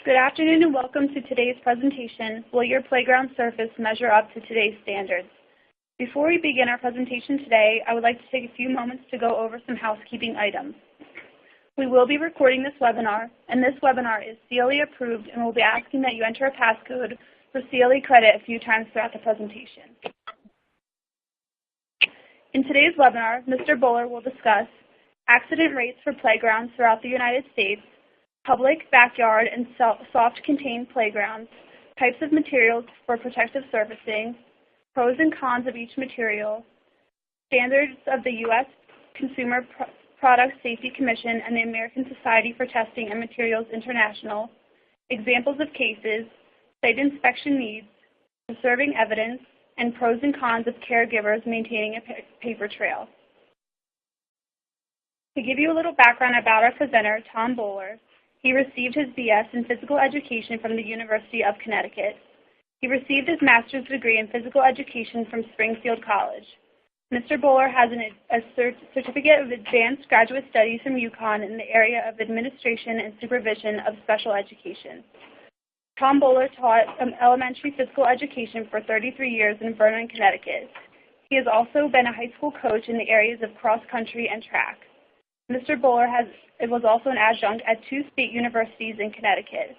Good afternoon and welcome to today's presentation, Will Your Playground Surface Measure Up to Today's Standards? Before we begin our presentation today, I would like to take a few moments to go over some housekeeping items. We will be recording this webinar, and this webinar is CLE approved, and we'll be asking that you enter a passcode for CLE credit a few times throughout the presentation. In today's webinar, Mr. Bowler will discuss accident rates for playgrounds throughout the United States, public, backyard, and soft-contained playgrounds, types of materials for protective surfacing, pros and cons of each material, standards of the U.S. Consumer Product Safety Commission and the American Society for Testing and Materials International, examples of cases, site inspection needs, preserving evidence, and pros and cons of caregivers maintaining a paper trail. To give you a little background about our presenter, Tom Bowler, he received his BS in Physical Education from the University of Connecticut. He received his master's degree in Physical Education from Springfield College. Mr. Bowler has a Certificate of Advanced Graduate Studies from UConn in the area of Administration and Supervision of Special Education. Tom Bowler taught elementary physical education for 33 years in Vernon, Connecticut. He has also been a high school coach in the areas of cross-country and track. Mr. Bowler was also an adjunct at 2 state universities in Connecticut.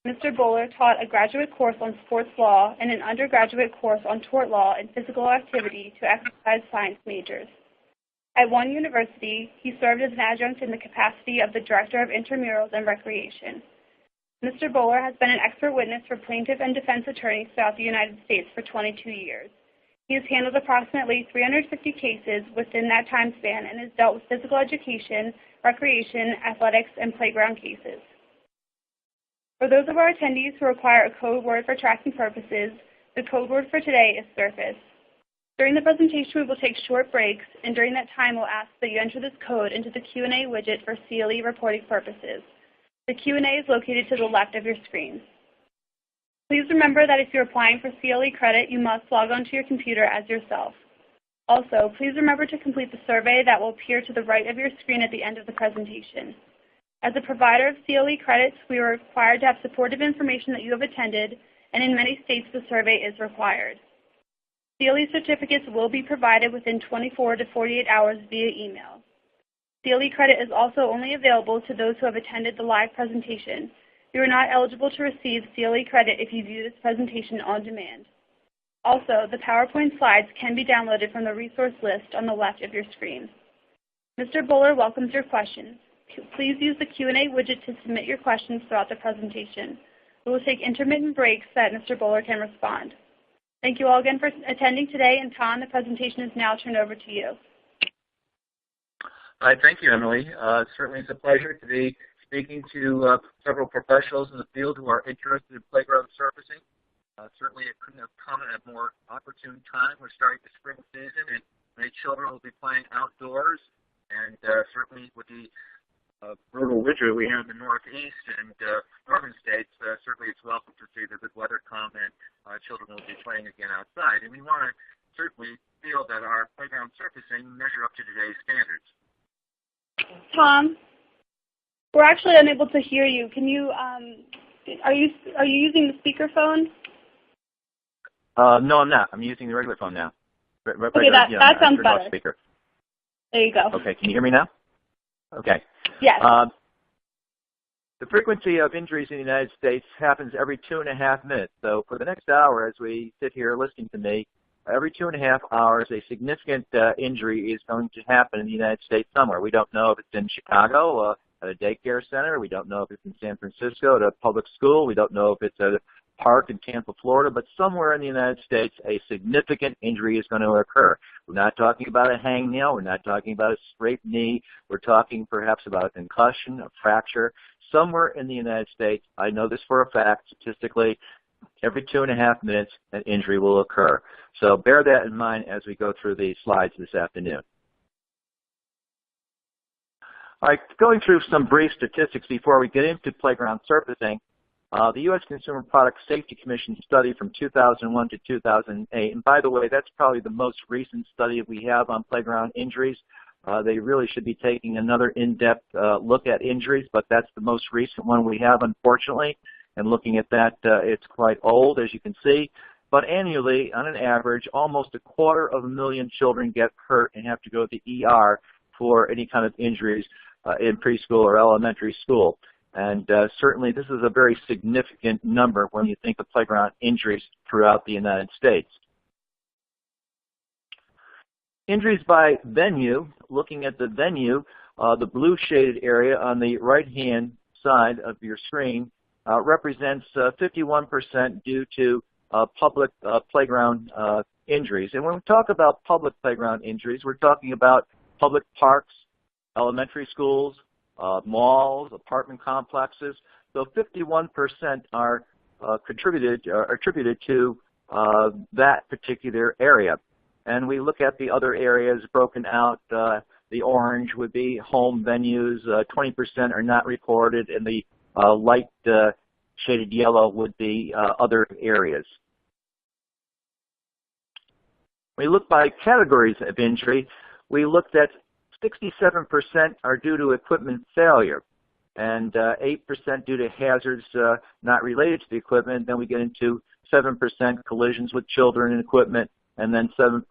Mr. Bowler taught a graduate course on sports law and an undergraduate course on tort law and physical activity to exercise science majors. At one university, he served as an adjunct in the capacity of the Director of Intramurals and Recreation. Mr. Bowler has been an expert witness for plaintiff and defense attorneys throughout the United States for 22 years. He has handled approximately 350 cases within that time span and has dealt with physical education, recreation, athletics, and playground cases. For those of our attendees who require a code word for tracking purposes, the code word for today is surface. During the presentation, we will take short breaks, and during that time, we'll ask that you enter this code into the Q&A widget for CLE reporting purposes. The Q&A is located to the left of your screen. Please remember that if you're applying for CLE credit, you must log onto your computer as yourself. Also, please remember to complete the survey that will appear to the right of your screen at the end of the presentation. As a provider of CLE credits, we are required to have supportive information that you have attended, and in many states the survey is required. CLE certificates will be provided within 24 to 48 hours via email. CLE credit is also only available to those who have attended the live presentation. You are not eligible to receive CLE credit if you view this presentation on demand. Also, the PowerPoint slides can be downloaded from the resource list on the left of your screen. Mr. Bowler welcomes your questions. Please use the Q&A widget to submit your questions throughout the presentation. We will take intermittent breaks so that Mr. Bowler can respond. Thank you all again for attending today, and Tom, the presentation is now turned over to you. Hi, thank you, Emily. Certainly it's a pleasure to be speaking to several professionals in the field who are interested in playground surfacing. Certainly it couldn't have come at a more opportune time. We're starting the spring season, and many children will be playing outdoors. And certainly with the brutal winter we have in the Northeast and northern states, certainly it's welcome to see the good weather come and children will be playing again outside. And we want to certainly feel that our playground surfacing measure up to today's standards. Tom, we're actually unable to hear you. Can you, are you using the speakerphone? No, I'm not. I'm using the regular phone now. Okay, that sounds better. Speaker. There you go. Okay, can you hear me now? Okay. Yes. The frequency of injuries in the United States happens every 2.5 minutes. So for the next hour, as we sit here listening to me, every 2.5 hours, a significant injury is going to happen in the United States somewhere. We don't know if it's in Chicago, at a daycare center. We don't know if it's in San Francisco at a public school. We don't know if it's at a park in Tampa, Florida, but somewhere in the United States, a significant injury is going to occur. We're not talking about a hangnail. We're not talking about a scraped knee. We're talking perhaps about a concussion, a fracture. Somewhere in the United States, I know this for a fact, statistically, every 2.5 minutes, an injury will occur. So bear that in mind as we go through these slides this afternoon. All right, going through some brief statistics before we get into playground surfacing. The U.S. Consumer Product Safety Commission study from 2001 to 2008, and by the way, that's probably the most recent study we have on playground injuries. They really should be taking another in-depth look at injuries, but that's the most recent one we have, unfortunately. And looking at that, it's quite old, as you can see. But annually, on an average, almost 250,000 children get hurt and have to go to the ER for any kind of injuries in preschool or elementary school. And certainly this is a very significant number when you think of playground injuries throughout the United States. Injuries by venue, looking at the venue, the blue shaded area on the right-hand side of your screen represents 51% due to public playground injuries. And when we talk about public playground injuries, we're talking about public parks, elementary schools, malls, apartment complexes. So 51% are attributed to that particular area. And we look at the other areas broken out. The orange would be home venues, 20% are not reported, and the light shaded yellow would be other areas. We look by categories of injury. We looked at 67% are due to equipment failure, and 8% due to hazards not related to the equipment. Then we get into 7% collisions with children and equipment, and then 7%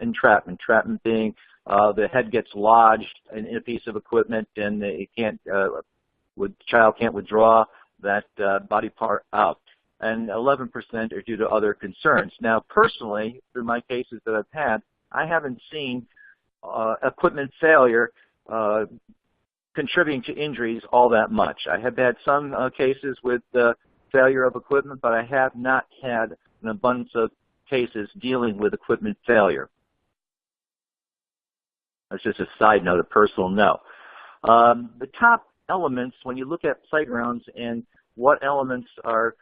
entrapment. Entrapment being the head gets lodged in a piece of equipment and it can't, the child can't withdraw that body part out. And 11% are due to other concerns. Now, personally, through my cases that I've had, I haven't seen equipment failure contributing to injuries all that much. I have had some cases with failure of equipment, but I have not had an abundance of cases dealing with equipment failure. That's just a side note, a personal note. The top elements, when you look at playgrounds and what elements are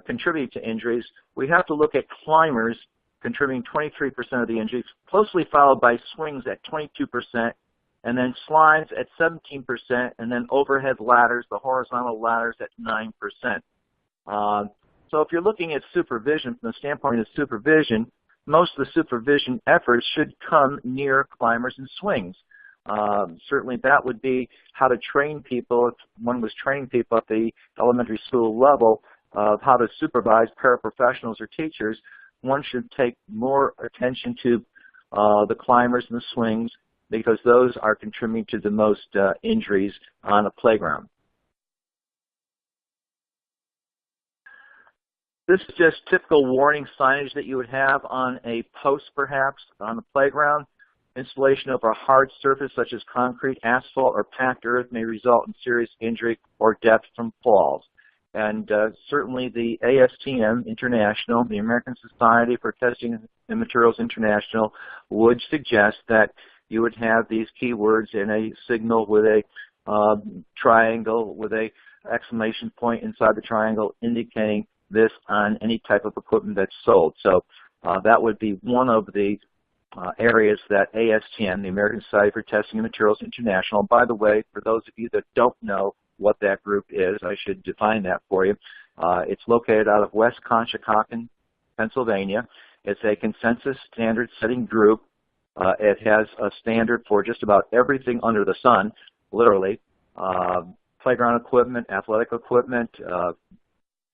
contributing to injuries, we have to look at climbers contributing 23% of the injuries, closely followed by swings at 22%, and then slides at 17%, and then overhead ladders, the horizontal ladders, at 9%. So if you're looking at supervision from the standpoint of supervision, most of the supervision efforts should come near climbers and swings. Certainly that would be how to train people, if one was training people at the elementary school level of how to supervise paraprofessionals or teachers, one should take more attention to the climbers and the swings because those are contributing to the most injuries on a playground. This is just typical warning signage that you would have on a post, perhaps, on the playground. Installation over a hard surface such as concrete, asphalt, or packed earth may result in serious injury or death from falls. And certainly the ASTM International, the American Society for Testing and Materials International, would suggest that you would have these keywords in a signal with a triangle with a exclamation point inside the triangle indicating this on any type of equipment that's sold. So that would be one of the areas that ASTM, the American Society for Testing and Materials International, by the way, for those of you that don't know what that group is, I should define that for you. It's located out of West Conshohocken, Pennsylvania. It's a consensus standard setting group. It has a standard for just about everything under the sun, literally. Playground equipment, athletic equipment,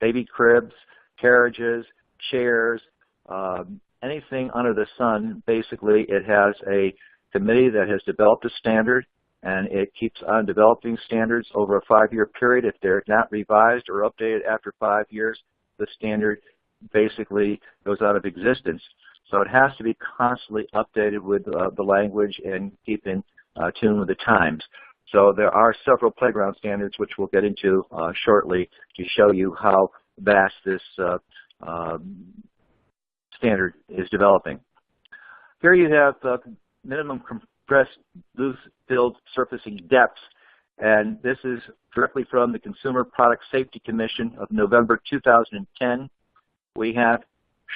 baby cribs, carriages, chairs, anything under the sun. Basically, it has a committee that has developed a standard, and it keeps on developing standards over a 5-year period. If they're not revised or updated after 5 years, the standard basically goes out of existence. So it has to be constantly updated with the language and keep in tune with the times. So there are several playground standards which we'll get into shortly to show you how vast this standard is developing. Here you have minimum compressed loose-filled surfacing depths, and this is directly from the Consumer Product Safety Commission of November 2010. We have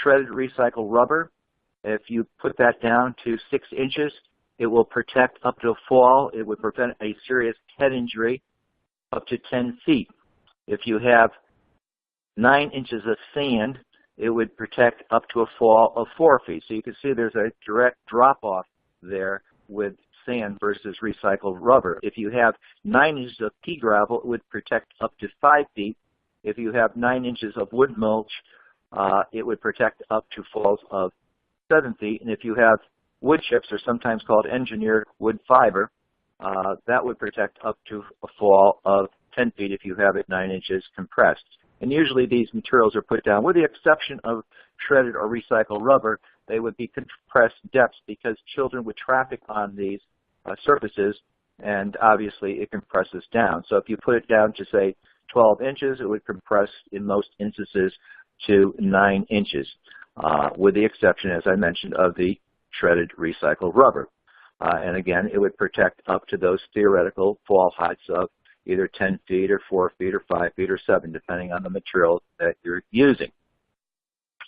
shredded recycled rubber. If you put that down to 6 inches, it will protect up to a fall. It would prevent a serious head injury up to 10 feet. If you have 9 inches of sand, it would protect up to a fall of 4 feet. So you can see there's a direct drop-off there with sand versus recycled rubber. If you have 9 inches of pea gravel, it would protect up to 5 feet. If you have 9 inches of wood mulch, it would protect up to falls of 7 feet. And if you have wood chips, or sometimes called engineered wood fiber, that would protect up to a fall of 10 feet if you have it 9 inches compressed. And usually these materials are put down, with the exception of shredded or recycled rubber. They would be compressed depths because children would traffic on these surfaces, and obviously it compresses down. So if you put it down to, say, 12 inches, it would compress in most instances to 9 inches, with the exception, as I mentioned, of the shredded recycled rubber. And again, it would protect up to those theoretical fall heights of either 10 feet or 4 feet or 5 feet or 7, depending on the material that you're using.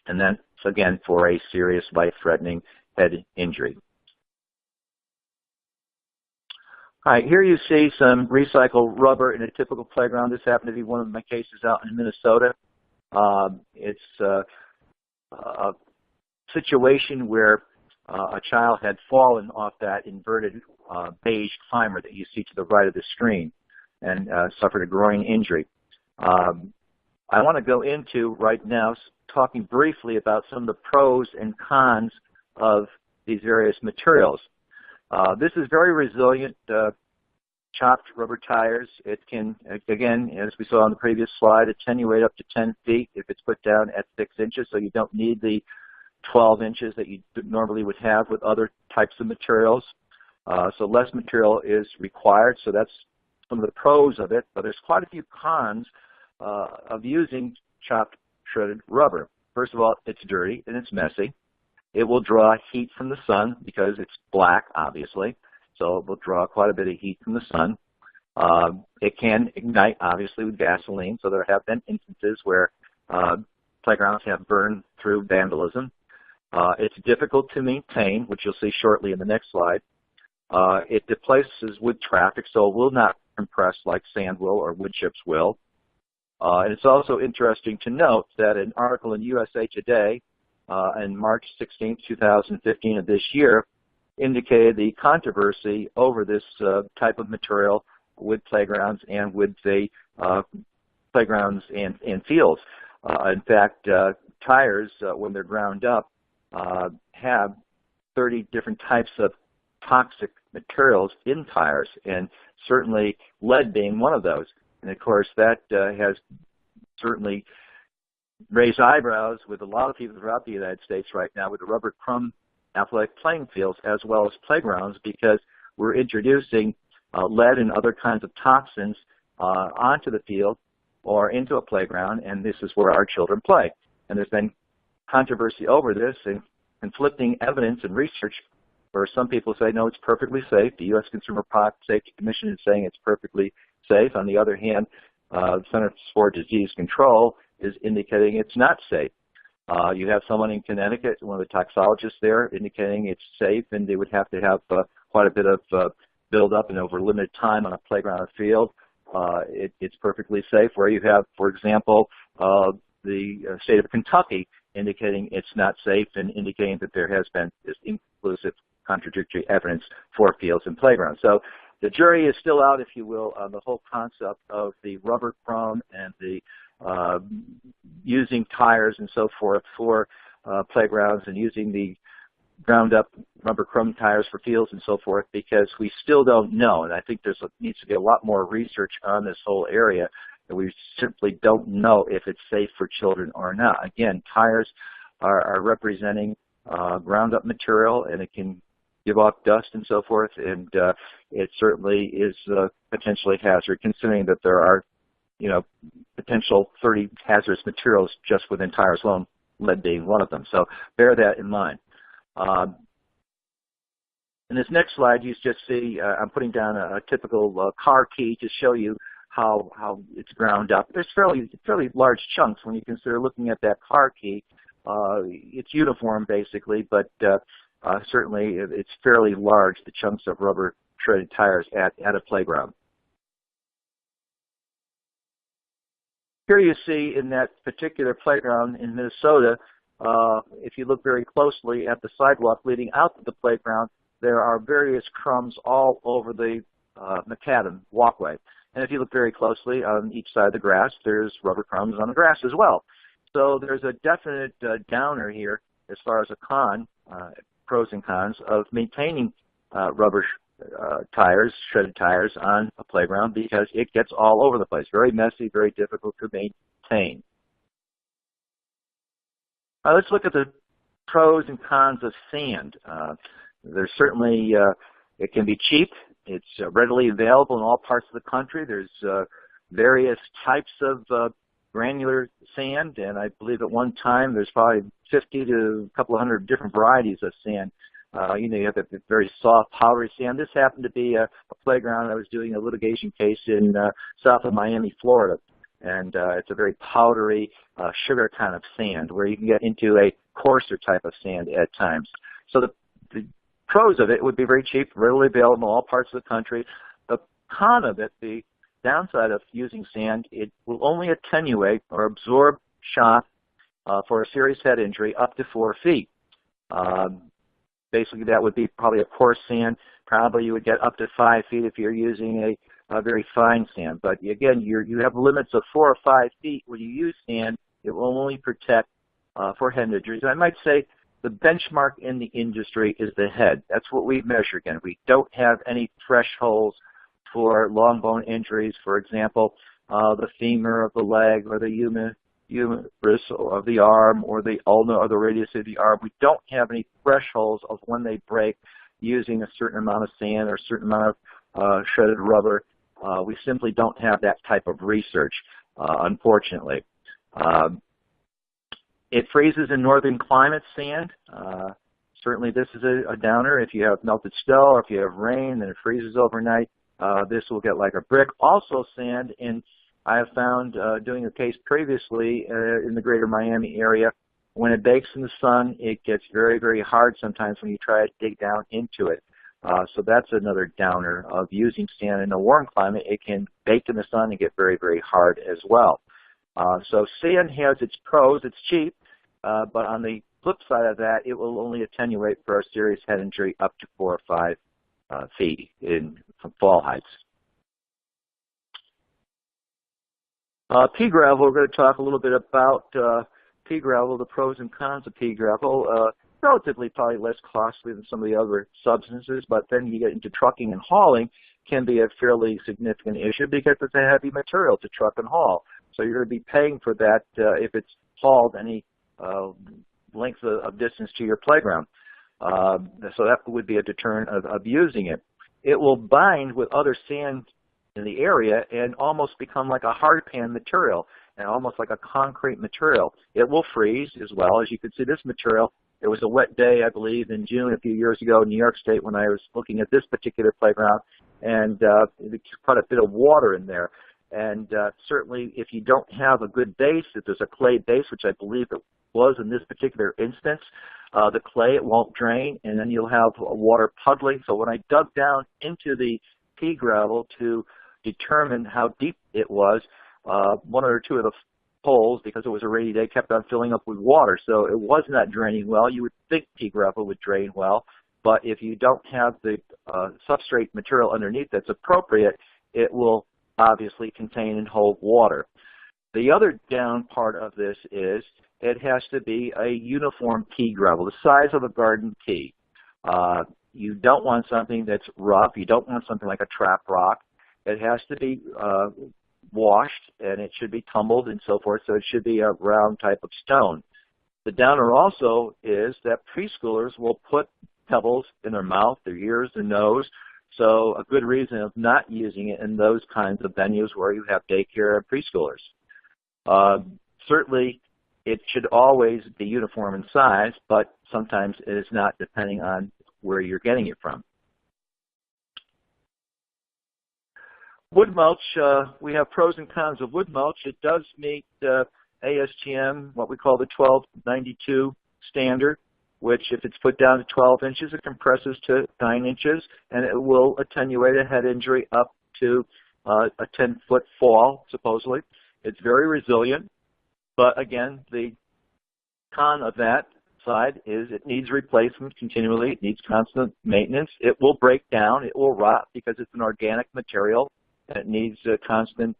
And then, again, for a serious life-threatening head injury. All right, here you see some recycled rubber in a typical playground. This happened to be one of my cases out in Minnesota. It's a situation where a child had fallen off that inverted beige climber that you see to the right of the screen and suffered a groin injury. I want to go into right now talking briefly about some of the pros and cons of these various materials. This is very resilient chopped rubber tires. It can, again, as we saw on the previous slide, attenuate up to 10 feet if it's put down at 6 inches, so you don't need the 12 inches that you normally would have with other types of materials. So less material is required, so that's some of the pros of it, but there's quite a few cons of using chopped shredded rubber. First of all, it's dirty and it's messy. It will draw heat from the sun because it's black, obviously, so it will draw quite a bit of heat from the sun. It can ignite, obviously, with gasoline, so there have been instances where playgrounds have burned through vandalism. It's difficult to maintain, which you'll see shortly in the next slide. It displaces wood traffic, so it will not compress like sand will or wood chips will. And it's also interesting to note that an article in USA Today on March 16, 2015 of this year indicated the controversy over this type of material with playgrounds and with the playgrounds and fields. In fact, tires, when they're ground up, have 30 different types of toxic materials in tires, and certainly lead being one of those. And of course, that has certainly raised eyebrows with a lot of people throughout the United States right now with the rubber crumb athletic playing fields as well as playgrounds, because we're introducing lead and other kinds of toxins onto the field or into a playground, and this is where our children play. And there's been controversy over this and conflicting evidence and research where some people say, no, it's perfectly safe. The U.S. Consumer Product Safety Commission is saying it's perfectly safe. On the other hand, the Center for Disease Control is indicating it's not safe. You have someone in Connecticut, one of the toxologists there, indicating it's safe, and they would have to have quite a bit of build-up and over limited time on a playground or field. It's perfectly safe. Where you have, for example, the state of Kentucky indicating it's not safe and indicating that there has been this inconclusive contradictory evidence for fields and playgrounds. So the jury is still out, if you will, on the whole concept of the rubber crumb and the using tires and so forth for playgrounds and using the ground up rubber crumb tires for fields and so forth, because we still don't know, and I think needs to be a lot more research on this whole area, and we simply don't know if it's safe for children or not. Again, tires are representing ground up material, and it can give off dust and so forth, and it certainly is potentially hazard, considering that there are, potential 30 hazardous materials just within tires alone, lead being one of them. So bear that in mind. In this next slide, you just see I'm putting down a typical car key to show you how it's ground up. There's fairly large chunks when you consider looking at that car key. It's uniform basically, but certainly it's fairly large, the chunks of rubber shredded tires at a playground. Here you see in that particular playground in Minnesota, if you look very closely at the sidewalk leading out to the playground, there are various crumbs all over the macadam walkway. And if you look very closely on each side of the grass, there's rubber crumbs on the grass as well. So there's a definite downer here as far as a con, pros and cons of maintaining rubber tires, shredded tires on a playground, because it gets all over the place. Very messy, very difficult to maintain. Let's look at the pros and cons of sand. There's certainly, it can be cheap. It's readily available in all parts of the country. There's various types of granular sand, and I believe at one time there's probably 50 to a couple of hundred different varieties of sand. You have that very soft, powdery sand. This happened to be a playground. I was doing a litigation case in south of Miami, Florida, and it's a very powdery, sugar kind of sand where you can get into a coarser type of sand at times. So the pros of it would be very cheap, readily available in all parts of the country. The con of it, the downside of using sand, it will only attenuate or absorb shock for a serious head injury up to 4 feet. Basically, that would be probably a coarse sand. Probably you would get up to 5 feet if you're using a very fine sand. But again, you have limits of 4 or 5 feet. When you use sand, it will only protect for head injuries. And I might say the benchmark in the industry is the head. That's what we measure again. We don't have any thresholds for long bone injuries, for example, the femur of the leg or the humerus of the arm or the ulna or the radius of the arm. We don't have any thresholds of when they break using a certain amount of sand or a certain amount of shredded rubber. We simply don't have that type of research, unfortunately. It freezes in northern climates, sand. Certainly this is a downer. If you have melted snow or if you have rain and it freezes overnight, this will get like a brick. Also sand, and I have found doing a case previously in the greater Miami area, when it bakes in the sun, it gets very, very hard sometimes when you try to dig down into it. So that's another downer of using sand. In a warm climate, it can bake in the sun and get very, very hard as well. So sand has its pros. It's cheap, but on the flip side of that, it will only attenuate for a serious head injury up to 4 or 5 feet from fall heights. Pea gravel, we're going to talk a little bit about pea gravel, the pros and cons of pea gravel. Relatively probably less costly than some of the other substances, but then you get into trucking and hauling can be a fairly significant issue because it's a heavy material to truck and haul. So you're going to be paying for that if it's hauled any length of distance to your playground. So that would be a deterrent of using it. It will bind with other sand in the area and almost become like a hard pan material and almost like a concrete material. It will freeze as well. As you can see, this material, it was a wet day, I believe, in June a few years ago in New York State when I was looking at this particular playground, and there's quite a bit of water in there. And certainly if you don't have a good base, if there's a clay base, which I believe it was in this particular instance, the clay, it won't drain, and then you'll have water puddling. So when I dug down into the pea gravel to determine how deep it was, one or two of the holes, because it was a rainy day, kept on filling up with water. So it was not draining well. You would think pea gravel would drain well, but if you don't have the substrate material underneath that's appropriate, it will obviously contain and hold water. The other down part of this is it has to be a uniform pea gravel, the size of a garden pea. You don't want something that's rough. You don't want something like a trap rock. It has to be washed, and it should be tumbled and so forth, so it should be a round type of stone. The downer also is that preschoolers will put pebbles in their mouth, their ears, their nose, so a good reason of not using it in those kinds of venues where you have daycare and preschoolers. Certainly, it should always be uniform in size, but sometimes it is not, depending on where you're getting it from. Wood mulch, we have pros and cons of wood mulch. It does meet ASTM, what we call the 1292 standard, which if it's put down to 12 inches, it compresses to 9 inches, and it will attenuate a head injury up to a 10-foot fall, supposedly. It's very resilient, but again, the con of that side is it needs replacement continually. It needs constant maintenance. It will break down. It will rot because it's an organic material. and it needs a constant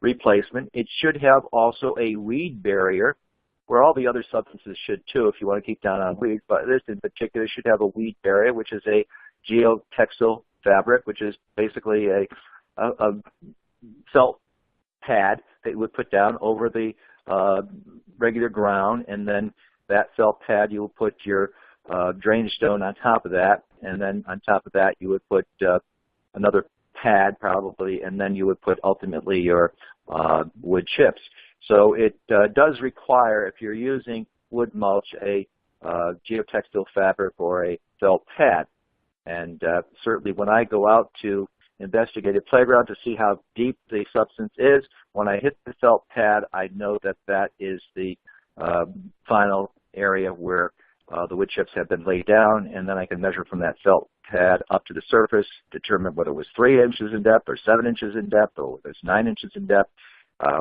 replacement. It should have also a weed barrier, where all the other substances should too if you want to keep down on weeds, but this in particular should have a weed barrier, which is a geotextile fabric, which is basically a felt pad that you would put down over the regular ground, and then that felt pad you will put your drainage stone on top of that, and then on top of that you would put another pad probably, and then you would put ultimately your wood chips. So it does require, if you're using wood mulch, a geotextile fabric or a felt pad. And certainly when I go out to investigate a playground to see how deep the substance is, when I hit the felt pad, I know that that is the final area where the wood chips have been laid down, and then I can measure from that felt pad up to the surface, determine whether it was 3 inches in depth or 7 inches in depth or whether it's 9 inches in depth.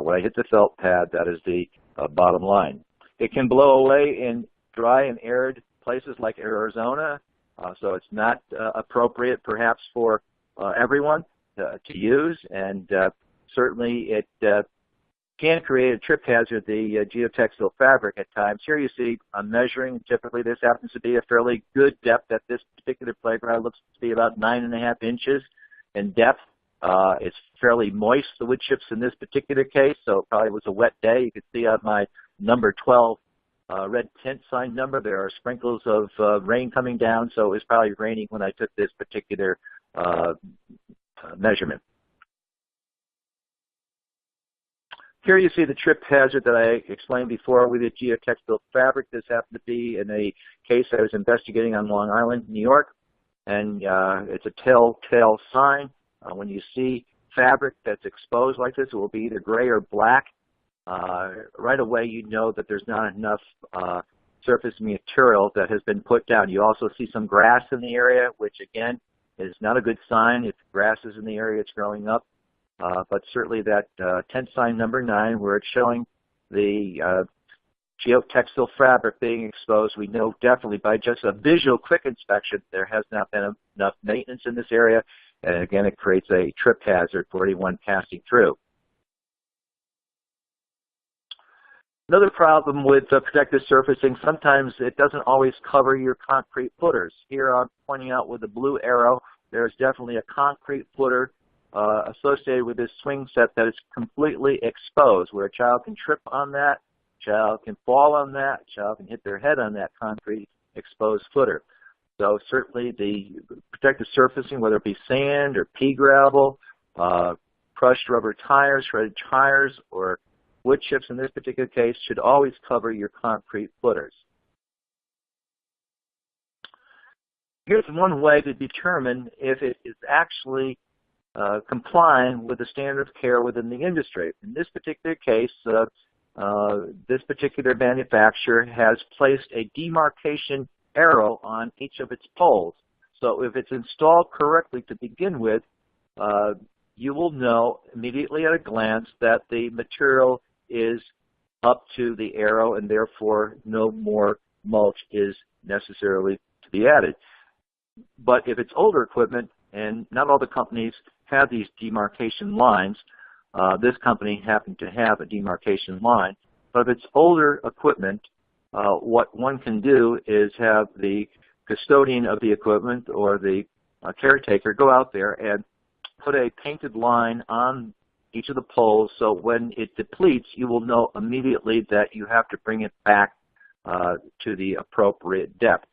When I hit the felt pad, that is the bottom line. It can blow away in dry and arid places like Arizona, so it's not appropriate perhaps for everyone to use, and certainly it can create a trip hazard, the geotextile fabric at times. Here you see I'm measuring. Typically this happens to be a fairly good depth at this particular playground. It looks to be about 9.5 inches in depth. It's fairly moist, the wood chips in this particular case, so it probably was a wet day. You can see on my number 12 red tint sign number, there are sprinkles of rain coming down, so it was probably raining when I took this particular measurement. Here you see the trip hazard that I explained before with the geotextile fabric. This happened to be in a case I was investigating on Long Island, New York, and it's a telltale sign. When you see fabric that's exposed like this, it will be either gray or black. Right away you know that there's not enough surface material that has been put down. You also see some grass in the area, which again is not a good sign if grass is in the area it's growing up. But certainly that tent sign number 9, where it's showing the geotextile fabric being exposed, we know definitely by just a visual quick inspection there has not been enough maintenance in this area. And again, it creates a trip hazard for anyone passing through. Another problem with protective surfacing, sometimes it doesn't always cover your concrete footers. Here I'm pointing out with the blue arrow, there's definitely a concrete footer associated with this swing set that is completely exposed, where a child can trip on that, child can fall on that, child can hit their head on that concrete exposed footer. So certainly the protective surfacing, whether it be sand or pea gravel, crushed rubber tires, shredded tires, or wood chips in this particular case, should always cover your concrete footers. Here's one way to determine if it is actually complying with the standard of care within the industry. In this particular case, this particular manufacturer has placed a demarcation arrow on each of its poles. So if it's installed correctly to begin with, you will know immediately at a glance that the material is up to the arrow, and therefore no more mulch is necessarily to be added. But if it's older equipment, and not all the companies have these demarcation lines, this company happened to have a demarcation line, but if it's older equipment, what one can do is have the custodian of the equipment or the caretaker go out there and put a painted line on each of the poles, so when it depletes, you will know immediately that you have to bring it back to the appropriate depth.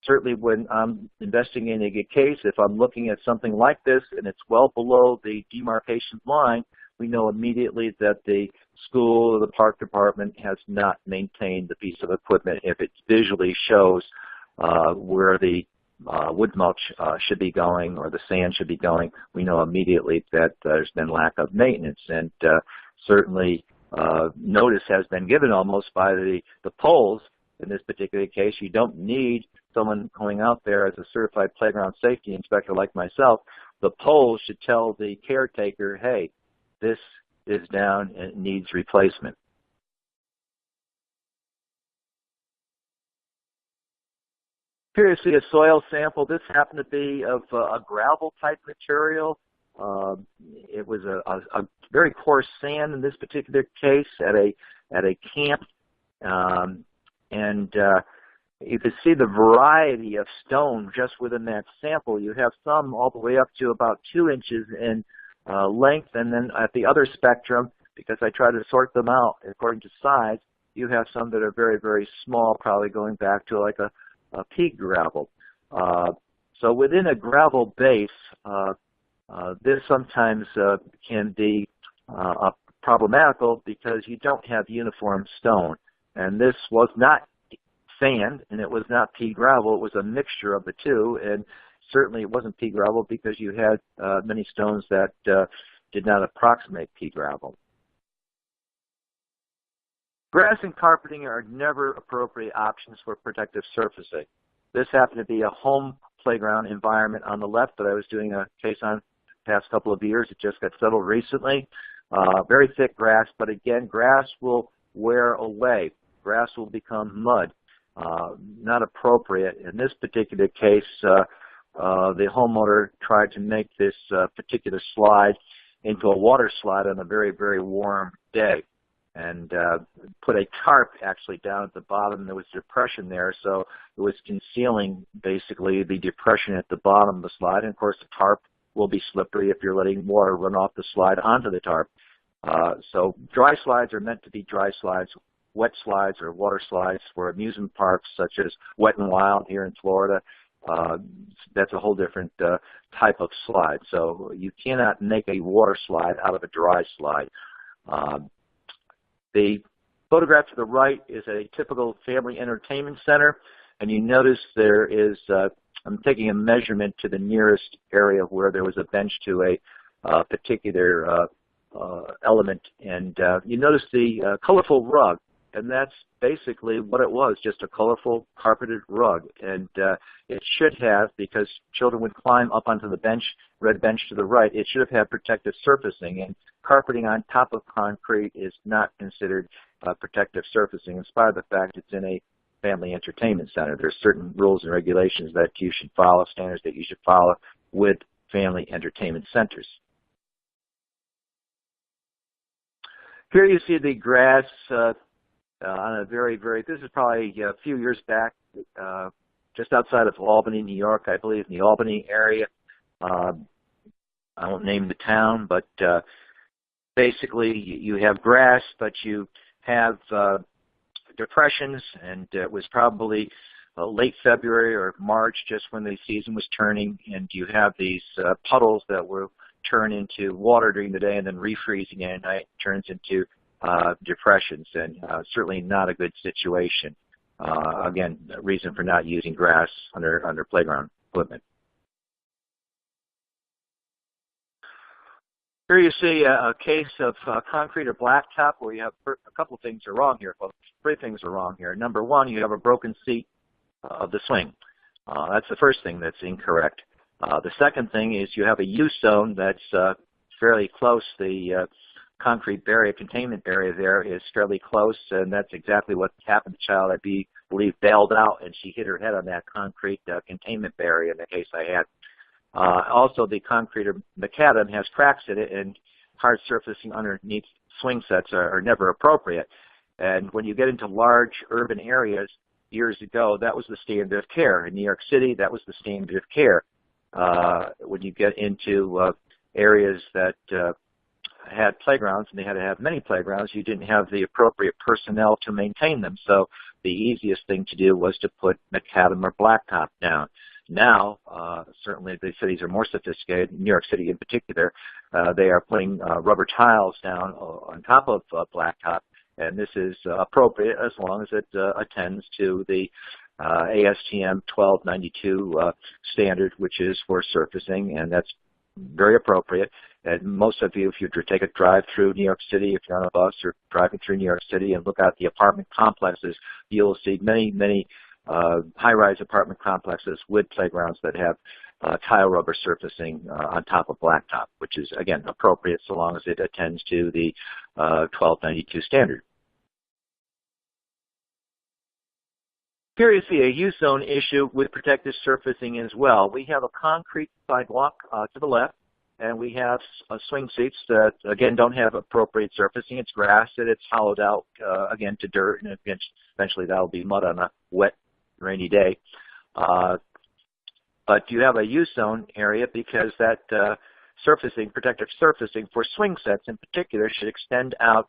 Certainly when I'm investigating a case, if I'm looking at something like this and it's well below the demarcation line, we know immediately that the school or the park department has not maintained the piece of equipment. If it visually shows where the wood mulch should be going or the sand should be going, we know immediately that there's been lack of maintenance. And certainly notice has been given almost by the poles. In this particular case, you don't need someone going out there as a certified playground safety inspector like myself. The poles should tell the caretaker, hey, this is down and it needs replacement. Here you see a soil sample. This happened to be of a gravel type material. It was a very coarse sand in this particular case at a camp, and you can see the variety of stone just within that sample. You have some all the way up to about 2 inches in length, and then at the other spectrum, because I try to sort them out according to size, you have some that are very, very small, probably going back to like a pea gravel. So within a gravel base, this sometimes can be problematical because you don't have uniform stone. And this was not sand, and it was not pea gravel. It was a mixture of the two, and certainly it wasn't pea gravel because you had many stones that did not approximate pea gravel. Grass and carpeting are never appropriate options for protective surfacing. This happened to be a home playground environment on the left that I was doing a case on the past couple of years. It just got settled recently. Very thick grass, but again, grass will wear away. Grass will become mud. Not appropriate. In this particular case, the homeowner tried to make this particular slide into a water slide on a very, very warm day, and put a tarp actually down at the bottom. There was depression there, so it was concealing basically the depression at the bottom of the slide. And of course, the tarp will be slippery if you're letting water run off the slide onto the tarp. So dry slides are meant to be dry slides. Wet slides or water slides for amusement parks such as Wet n Wild here in Florida, that's a whole different type of slide. So you cannot make a water slide out of a dry slide. The photograph to the right is a typical family entertainment center, and you notice there is, I'm taking a measurement to the nearest area where there was a bench to a particular element, and you notice the colorful rug. And that's basically what it was, just a colorful carpeted rug. And it should have, because children would climb up onto the bench, red bench to the right, it should have had protective surfacing. And carpeting on top of concrete is not considered protective surfacing, in spite of the fact it's in a family entertainment center. There's certain rules and regulations that you should follow, standards that you should follow with family entertainment centers. Here you see the grass on a this is probably a few years back, just outside of Albany, New York, I believe, in the Albany area. I won't name the town, but basically you have grass, but you have depressions, and it was probably late February or March, just when the season was turning, and you have these puddles that will turn into water during the day and then refreezing at night turns into depressions, and certainly not a good situation. Again, a reason for not using grass under playground equipment. Here you see a case of concrete or blacktop where you have a couple of things are wrong here. Well, 3 things are wrong here. Number one, you have a broken seat of the swing. That's the first thing that's incorrect. The second thing is you have a U-zone that's fairly close. The concrete barrier, containment barrier there is fairly close, and that's exactly what happened. The child, I believe, bailed out, and she hit her head on that concrete containment barrier in the case I had. Also, the concrete or macadam has cracks in it, and hard surfacing underneath swing sets are never appropriate. And when you get into large urban areas, years ago, that was the standard of care. In New York City, that was the standard of care. When you get into areas that had playgrounds, and they had to have many playgrounds, you didn't have the appropriate personnel to maintain them. So the easiest thing to do was to put macadam or blacktop down. Now, certainly the cities are more sophisticated, New York City in particular, they are putting rubber tiles down on top of blacktop, and this is appropriate as long as it attends to the ASTM 1292 standard, which is for surfacing, and that's very appropriate. And most of you, if you take a drive through New York City, if you're on a bus or driving through New York City and look at the apartment complexes, you'll see many high-rise apartment complexes with playgrounds that have tile rubber surfacing on top of blacktop, which is, again, appropriate so long as it attends to the 1292 standard. Here you see a U-zone issue with protective surfacing as well. We have a concrete sidewalk to the left, and we have swing seats that, again, don't have appropriate surfacing. It's grass, and it's hollowed out, again, to dirt, and eventually that will be mud on a wet, rainy day. But you have a use zone area because that surfacing, protective surfacing for swing sets in particular, should extend out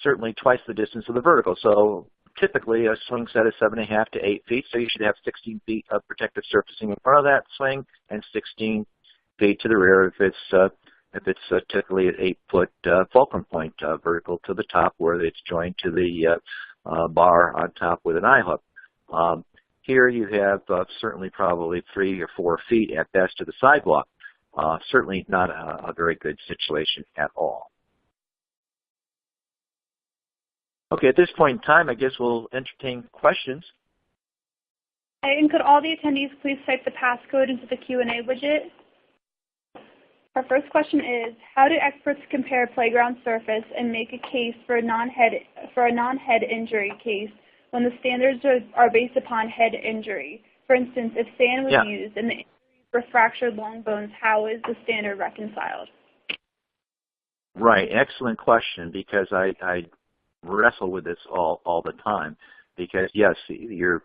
certainly twice the distance of the vertical. So typically a swing set is 7.5 to 8 feet, so you should have 16 feet of protective surfacing in front of that swing and 16 feet to the rear if it's typically an 8-foot fulcrum point vertical to the top where it's joined to the bar on top with an eye hook. Here you have certainly probably 3 or 4 feet at best to the sidewalk. Certainly not a very good situation at all. Okay, at this point in time, I guess we'll entertain questions. And could all the attendees please type the passcode into the Q&A widget? Our first question is, how do experts compare playground surface and make a case for a non-head injury case when the standards are based upon head injury? For instance, if sand was used and the injuries were fractured long bones, how is the standard reconciled? Right, excellent question, because I wrestle with this all the time. Because yes, your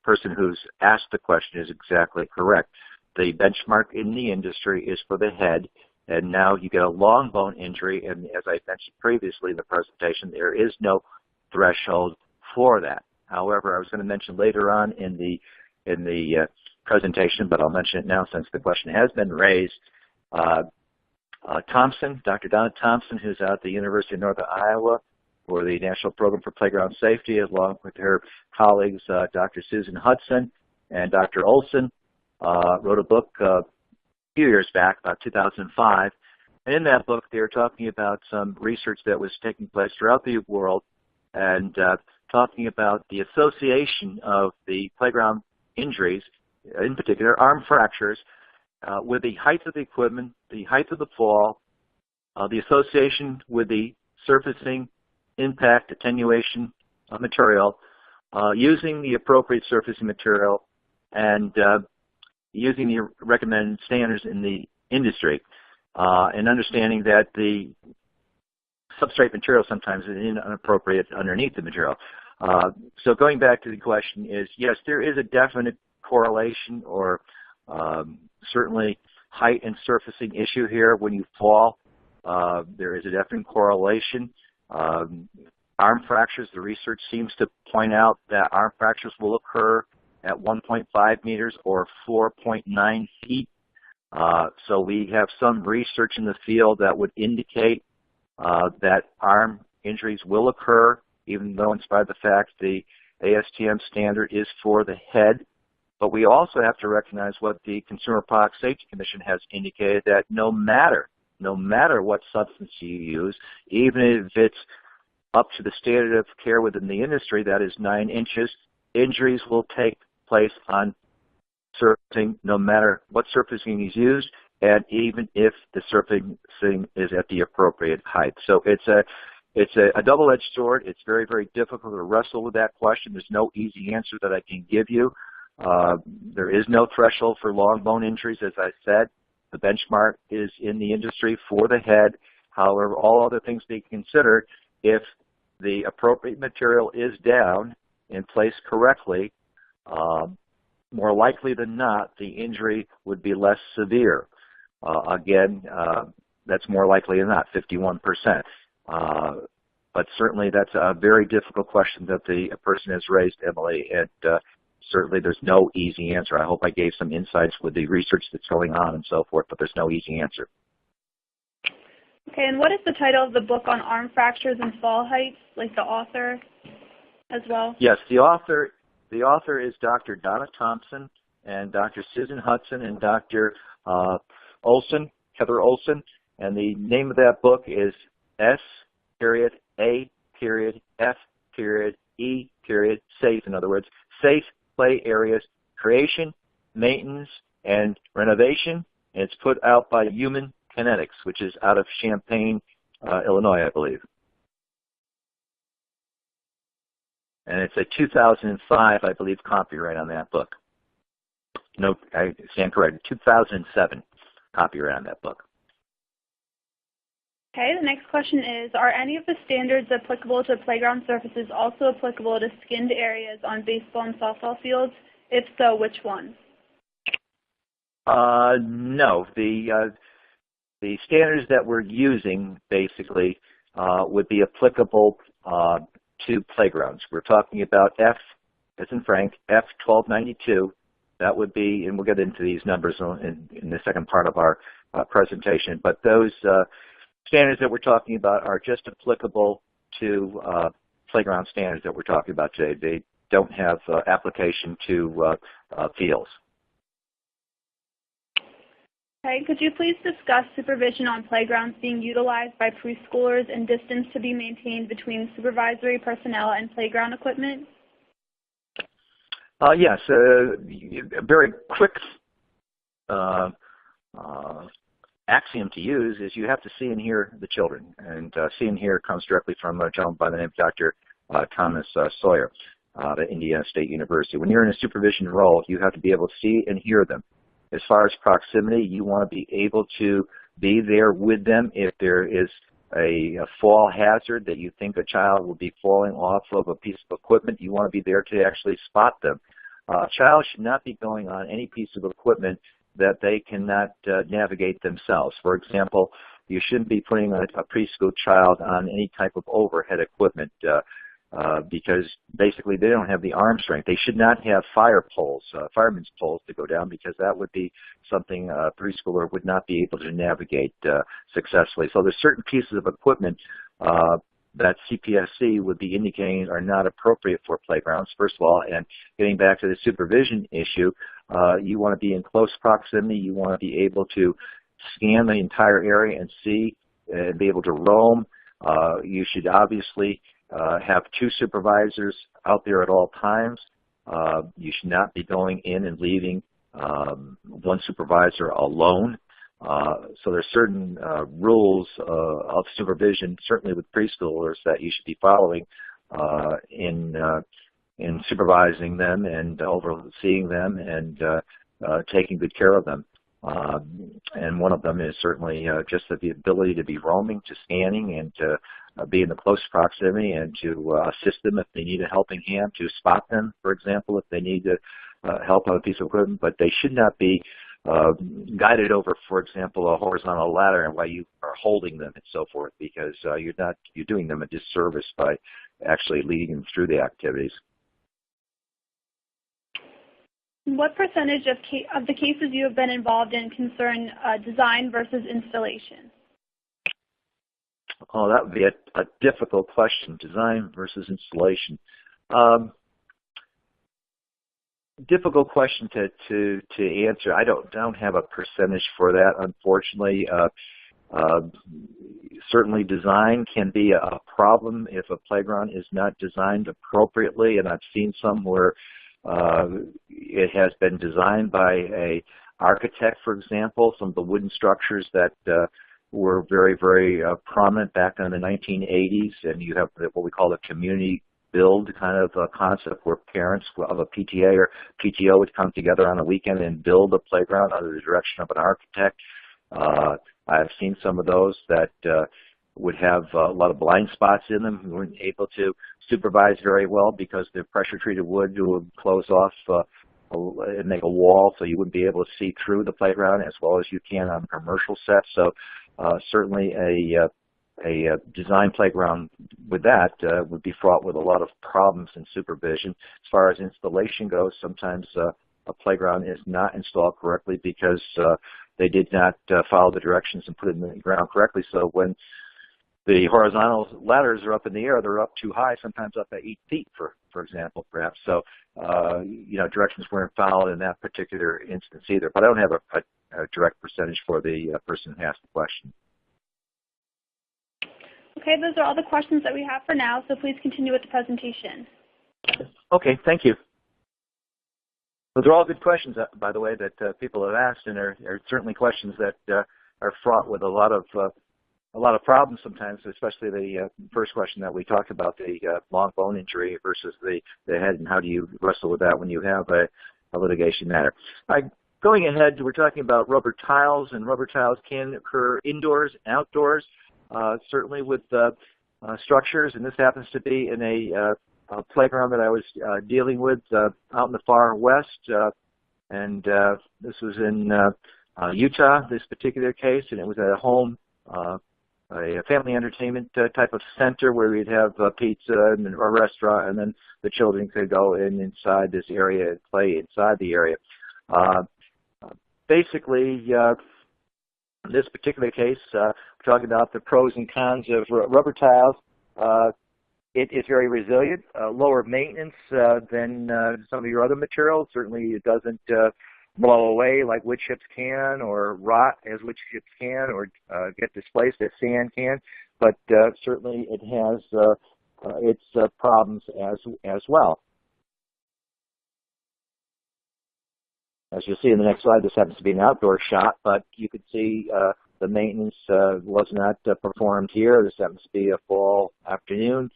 person who's asked the question is exactly correct. The benchmark in the industry is for the head, and now you get a long bone injury, and as I mentioned previously in the presentation, there is no threshold for that. However, I was going to mention later on in the presentation, but I'll mention it now since the question has been raised. Thompson, Dr. Donna Thompson, who's out at the University of Northern Iowa for the National Program for Playground Safety, along with her colleagues, Dr. Susan Hudson and Dr. Olson, wrote a book a few years back, about 2005. And in that book, they were talking about some research that was taking place throughout the world and talking about the association of the playground injuries, in particular arm fractures, with the height of the equipment, the height of the fall, the association with the surfacing, impact, attenuation material, using the appropriate surfacing material, and using the recommended standards in the industry, and understanding that the substrate material sometimes is inappropriate underneath the material. So going back to the question is, yes, there is a definite correlation or certainly height and surfacing issue here. When you fall, there is a definite correlation. Arm fractures, the research seems to point out that arm fractures will occur at 1.5 meters or 4.9 feet. So we have some research in the field that would indicate that arm injuries will occur, even though in spite of the fact the ASTM standard is for the head. But we also have to recognize what the Consumer Product Safety Commission has indicated, that no matter what substance you use, even if it's up to the standard of care within the industry, that is 9 inches, injuries will take place on surfacing no matter what surfacing is used, and even if the surfacing is at the appropriate height. So it's a double-edged sword. It's very, very difficult to wrestle with that question. There's no easy answer that I can give you. There is no threshold for long bone injuries, as I said. The benchmark is in the industry for the head. However, all other things being considered, if the appropriate material is down and placed correctly, more likely than not, the injury would be less severe. Again, that's more likely than not, 51%. But certainly that's a very difficult question that the person has raised, Emily, and certainly there's no easy answer. I hope I gave some insights with the research that's going on and so forth, but there's no easy answer. Okay, and what is the title of the book on arm fractures and fall heights, like the author as well? Yes, the author is Dr. Donna Thompson and Dr. Susan Hudson and Dr. Olson, Heather Olson, and the name of that book is S.A.F.E. Safe, in other words, Safe Play Areas, Creation, Maintenance, and Renovation, and it's put out by Human Kinetics, which is out of Champaign, Illinois, I believe. And it's a 2005, I believe, copyright on that book. No, I stand corrected, 2007. copyright on that book. Okay, the next question is, are any of the standards applicable to playground surfaces also applicable to skinned areas on baseball and softball fields? If so, which ones? No. The standards that we're using basically would be applicable to playgrounds. We're talking about F, as in Frank, F1292. That would be, and we'll get into these numbers in the second part of our presentation, but those standards that we're talking about are just applicable to playground standards that we're talking about today. They don't have application to fields. Okay, could you please discuss supervision on playgrounds being utilized by preschoolers and distance to be maintained between supervisory personnel and playground equipment? Yes, a very quick axiom to use is you have to see and hear the children. And see and hear comes directly from a gentleman by the name of Dr. Thomas Sawyer at Indiana State University. When you're in a supervision role, you have to be able to see and hear them. As far as proximity, you want to be able to be there with them. If there is a fall hazard that you think a child will be falling off of a piece of equipment, you want to be there to actually spot them. A child should not be going on any piece of equipment that they cannot navigate themselves. For example, you shouldn't be putting a preschool child on any type of overhead equipment because basically they don't have the arm strength. They should not have fire poles, fireman's poles to go down, because that would be something a preschooler would not be able to navigate successfully. So there's certain pieces of equipment that CPSC would be indicating are not appropriate for playgrounds, first of all. And getting back to the supervision issue, you want to be in close proximity. You want to be able to scan the entire area and see and be able to roam. You should obviously have two supervisors out there at all times. You should not be going in and leaving one supervisor alone. So there's certain rules of supervision, certainly with preschoolers, that you should be following in supervising them and overseeing them and taking good care of them. And one of them is certainly just the ability to be roaming, to scanning, and to be in the close proximity and to assist them if they need a helping hand, to spot them, for example, if they need to help on a piece of equipment. But they should not be guided over, for example, a horizontal ladder and while you are holding them and so forth, because you're doing them a disservice by actually leading them through the activities. What percentage of the cases you have been involved in concern design versus installation? Oh, that would be a difficult question, design versus installation. Difficult question to answer. I don't have a percentage for that, unfortunately. Certainly design can be a problem if a playground is not designed appropriately, and I've seen some where it has been designed by an architect, for example. Some of the wooden structures that were very, very prominent back in the 1980s, and you have what we call the community build kind of concept where parents of a PTA or PTO would come together on a weekend and build a playground under the direction of an architect. I've seen some of those that would have a lot of blind spots in them. We weren't able to supervise very well because the pressure-treated wood would close off and make a wall, so you wouldn't be able to see through the playground as well as you can on a commercial set. So certainly a design playground with that would be fraught with a lot of problems in supervision. As far as installation goes, sometimes a playground is not installed correctly because they did not follow the directions and put it in the ground correctly. So when the horizontal ladders are up in the air, they're up too high, sometimes up at 8 feet, for example, perhaps. So, directions weren't followed in that particular instance either. But I don't have a direct percentage for the person who asked the question. Okay, those are all the questions that we have for now, so please continue with the presentation. Okay, thank you. Those are all good questions, by the way, that people have asked, and are certainly questions that are fraught with a lot of problems sometimes, especially the first question that we talked about, the long bone injury versus the head, and how do you wrestle with that when you have a litigation matter. I Going ahead, we're talking about rubber tiles, and rubber tiles can occur indoors and outdoors, certainly with structures, and this happens to be in a playground that I was dealing with out in the far west, and this was in Utah, this particular case, and it was at a home, a family entertainment type of center where we'd have pizza and a restaurant, and then the children could go inside this area and play inside the area. Basically, in this particular case, we're talking about the pros and cons of rubber tiles. It is very resilient, lower maintenance than some of your other materials. Certainly it doesn't blow away like wood chips can, or rot as wood chips can, or get displaced as sand can, but certainly it has its problems as well. As you'll see in the next slide, this happens to be an outdoor shot, but you can see the maintenance was not performed here. This happens to be a fall afternoon.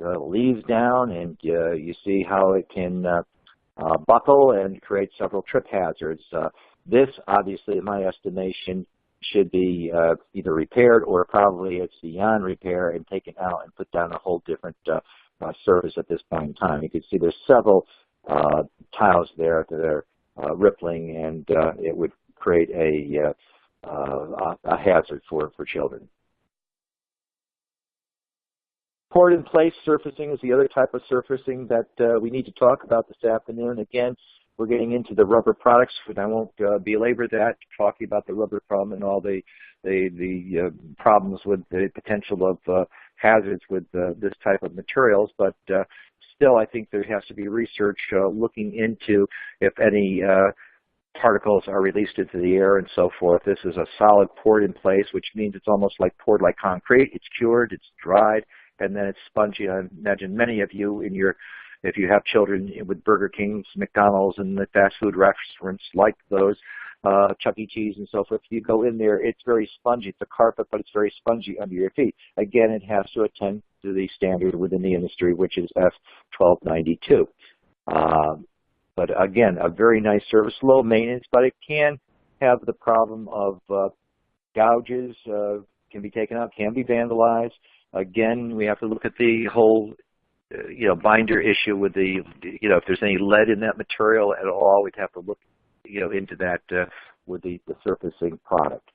Leaves down, and you see how it can buckle and create several trip hazards. This, obviously, in my estimation, should be either repaired, or probably it's beyond repair and taken out and put down a whole different surface at this point in time. You can see there's several tiles there that are rippling, and it would create a hazard for children. Poured in place surfacing is the other type of surfacing that we need to talk about this afternoon. Again, we're getting into the rubber products, but I won't belabor that, talking about the rubber problem and all the problems with the potential of hazards with this type of materials. But still, I think there has to be research looking into if any particles are released into the air and so forth. This is a solid poured in place, which means it's almost like poured like concrete. It's cured, it's dried, and then it's spongy. I imagine many of you if you have children with Burger Kings, McDonald's, and the fast food restaurants like those, Chuck E. Cheese and so forth, if you go in there, it's very spongy. It's a carpet, but it's very spongy under your feet. Again, it has to attend to the standard within the industry, which is F1292. But again, a very nice service, low maintenance, but it can have the problem of gouges, can be taken out, can be vandalized. Again, we have to look at the whole binder issue with the, if there's any lead in that material at all, we'd have to look, into that with the surfacing product.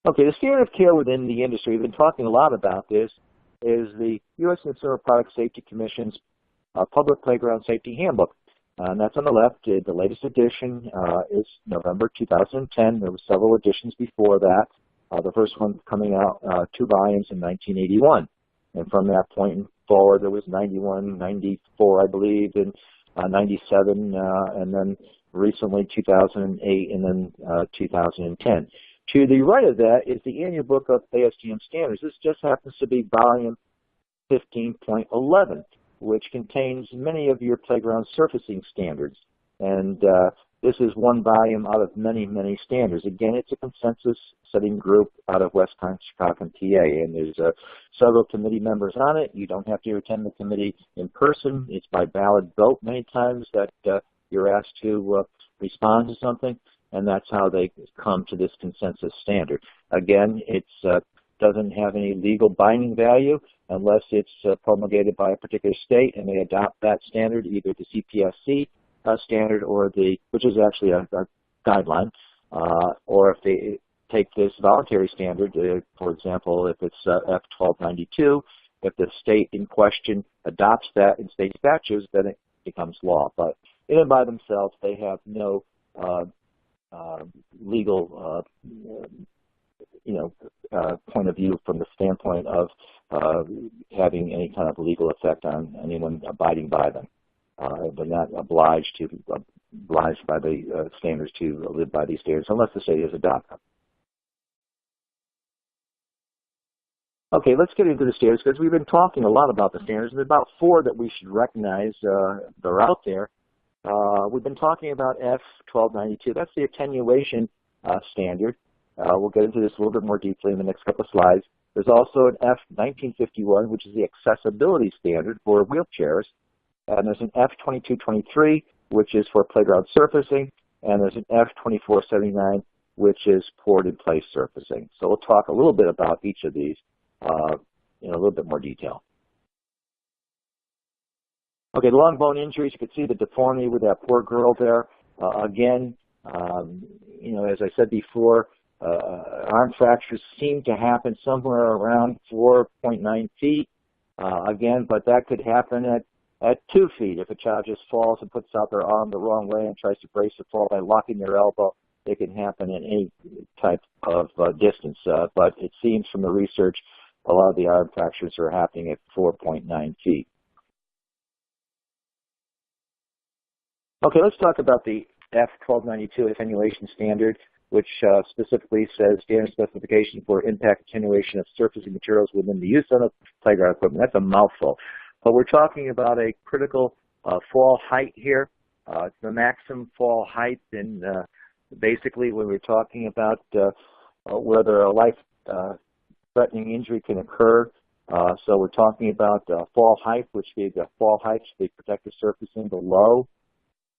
Okay, the standard of care within the industry, we've been talking a lot about this, is the U.S. Consumer Product Safety Commission's Public Playground Safety Handbook. And that's on the left. The latest edition is November 2010. There were several editions before that. The first one coming out, 2 volumes in 1981. And from that point forward, there was 91, 94, I believe, and 97, and then recently 2008, and then 2010. To the right of that is the annual book of ASTM standards. This just happens to be volume 15.11, which contains many of your playground surfacing standards. And this is one volume out of many, many standards. Again, it's a consensus-setting group out of Wisconsin, Chicago, and PA, and there's several committee members on it. You don't have to attend the committee in person. It's by ballot vote many times that you're asked to respond to something, and that's how they come to this consensus standard. Again, it doesn't have any legal binding value unless it's promulgated by a particular state, and they adopt that standard, either the CPSC standard or which is actually a guideline, or if they take this voluntary standard, for example, if it's F1292, if the state in question adopts that in state statutes, then it becomes law. But in and by themselves, they have no legal point of view from the standpoint of having any kind of legal effect on anyone abiding by them. They're not obliged by the standards to live by these standards unless the state has adopted them. Okay, let's get into the standards because we've been talking a lot about the standards. There's about 4 that we should recognize that are out there. We've been talking about F1292. That's the attenuation standard. We'll get into this a little bit more deeply in the next couple of slides. There's also an F1951, which is the accessibility standard for wheelchairs. And there's an F2223, which is for playground surfacing, and there's an F2479, which is poured in place surfacing. So we'll talk a little bit about each of these in a little bit more detail. Okay, long bone injuries, you can see the deformity with that poor girl there. Again, as I said before, arm fractures seem to happen somewhere around 4.9 feet. Again, but that could happen at 2 feet if a child just falls and puts out their arm the wrong way and tries to brace the fall by locking their elbow. It can happen in any type of distance, but it seems from the research a lot of the arm fractures are happening at 4.9 feet. Okay, let's talk about the F1292 attenuation standard, which specifically says standard specification for impact attenuation of surfacing materials within the use of playground equipment. That's a mouthful. But we're talking about a critical fall height here. It's the maximum fall height, and basically when we're talking about whether a life-threatening injury can occur. So we're talking about fall height, which is the fall height, the protective surfacing below.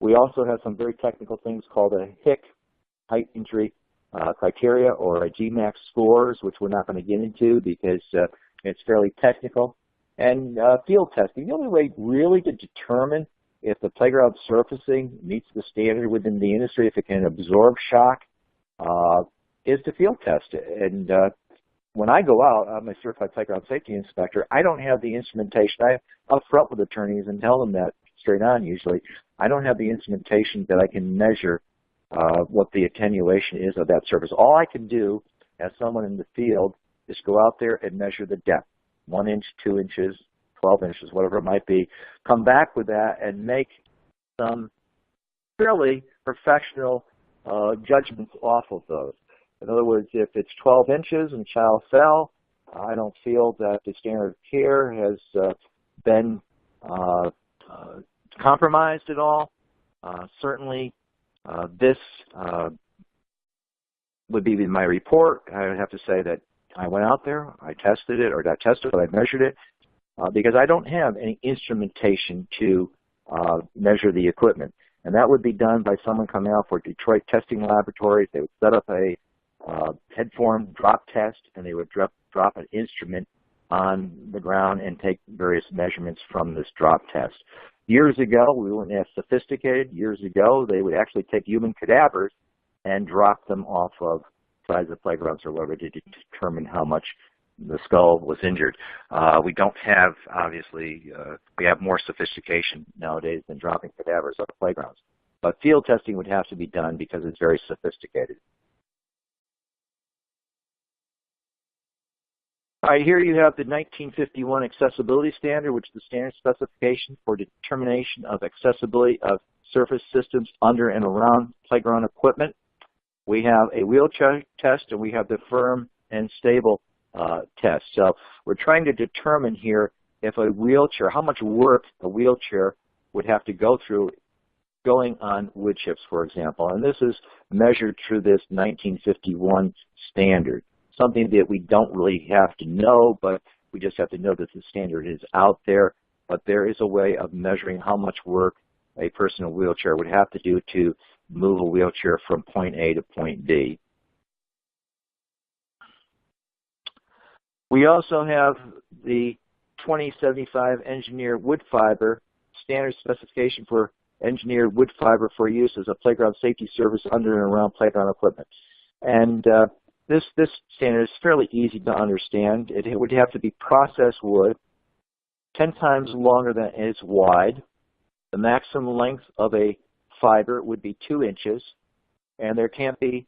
We also have some very technical things called a HIC, height injury criteria, or a GMAX scores, which we're not going to get into because it's fairly technical. And field testing. The only way really to determine if the playground surfacing meets the standard within the industry, if it can absorb shock, is to field test it. And when I go out, I'm a certified playground safety inspector, I don't have the instrumentation. I'm up front with attorneys and tell them that straight on usually. I don't have the instrumentation that I can measure what the attenuation is of that surface. All I can do as someone in the field is go out there and measure the depth, 1 inch, 2 inches, 12 inches, whatever it might be, come back with that and make some fairly professional judgments off of those. In other words, if it's 12 inches and child fell, I don't feel that the standard of care has been compromised at all. Certainly, this would be my report. I would have to say that I went out there, I tested it, or not tested, but I measured it, because I don't have any instrumentation to measure the equipment. And that would be done by someone coming out for Detroit testing laboratories. They would set up a headform drop test, and they would drop an instrument on the ground and take various measurements from this drop test. Years ago, we weren't as sophisticated. Years ago, they would actually take human cadavers and drop them off of sides of playgrounds or whatever to determine how much the skull was injured. We don't have, obviously, we have more sophistication nowadays than dropping cadavers off playgrounds. But field testing would have to be done because it's very sophisticated. All right, here you have the 1951 accessibility standard, which is the standard specification for determination of accessibility of surface systems under and around playground equipment. We have a wheelchair test, and we have the firm and stable test. So we're trying to determine here if a wheelchair, how much work a wheelchair would have to go through going on wood chips, for example. And this is measured through this 1951 standard. Something that we don't really have to know, but we just have to know that the standard is out there. But there is a way of measuring how much work a person in a wheelchair would have to do to move a wheelchair from point A to point B. We also have the 2075 engineered wood fiber standard specification for engineered wood fiber for use as a playground safety service under and around playground equipment. And this standard is fairly easy to understand. It would have to be processed wood, 10 times longer than it is wide. The maximum length of a fiber would be 2 inches, and there can't be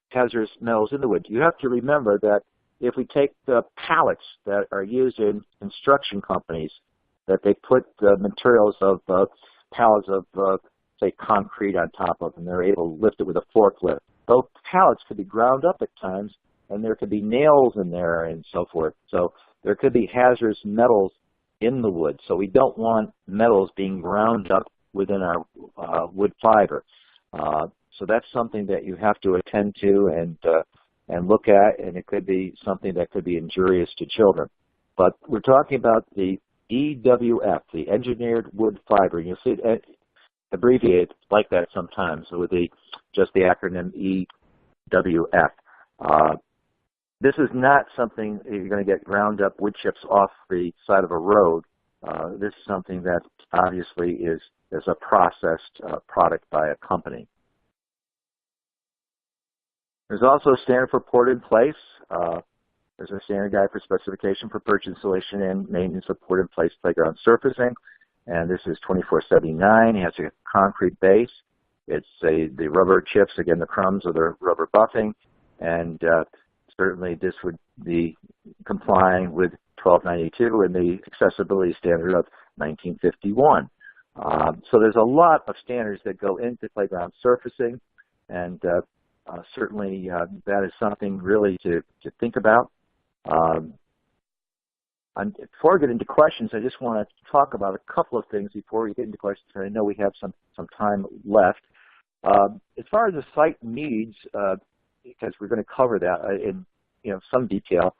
hazardous metals in the wood. You have to remember that if we take the pallets that are used in construction companies, that they put the materials of pallets of, say, concrete on top of, and they're able to lift it with a forklift. Those pallets could be ground up at times, and there could be nails in there and so forth. So there could be hazardous metals in the wood. So we don't want metals being ground up within our wood fiber. So that's something that you have to attend to and look at, and it could be something that could be injurious to children. But we're talking about the EWF, the engineered wood fiber. You'll see abbreviate like that sometimes with just the acronym EWF. This is not something you're going to get ground up wood chips off the side of a road. This is something that obviously is a processed product by a company. There's also a standard for port in place. There's a standard guide for specification for purchase, installation, and maintenance of port in place playground surfacing. And this is 2479. It has a concrete base. It's the rubber chips, again, the crumbs of the rubber buffing. And certainly this would be complying with 1292 and the accessibility standard of 1951. So there's a lot of standards that go into playground surfacing, and certainly that is something really to think about. Before I get into questions, I just want to talk about a couple of things before we get into questions. I know we have some time left. As far as the site needs, because we're going to cover that in some detail.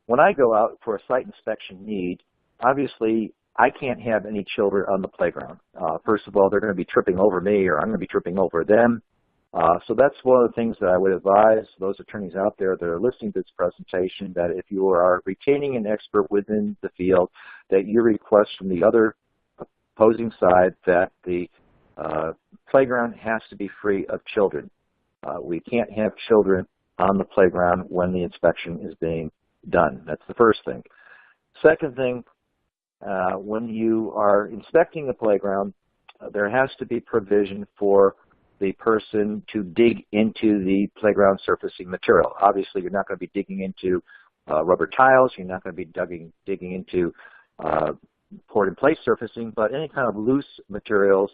When I go out for a site inspection need, obviously I can't have any children on the playground. First of all, they're going to be tripping over me, or I'm going to be tripping over them. So that's one of the things that I would advise those attorneys out there that are listening to this presentation, that if you are retaining an expert within the field, that you request from the other opposing side that the playground has to be free of children. We can't have children on the playground when the inspection is being done. That's the first thing. Second thing, when you are inspecting the playground, there has to be provision for the person to dig into the playground surfacing material. Obviously, you're not going to be digging into rubber tiles. You're not going to be digging into poured-in-place surfacing, but any kind of loose materials,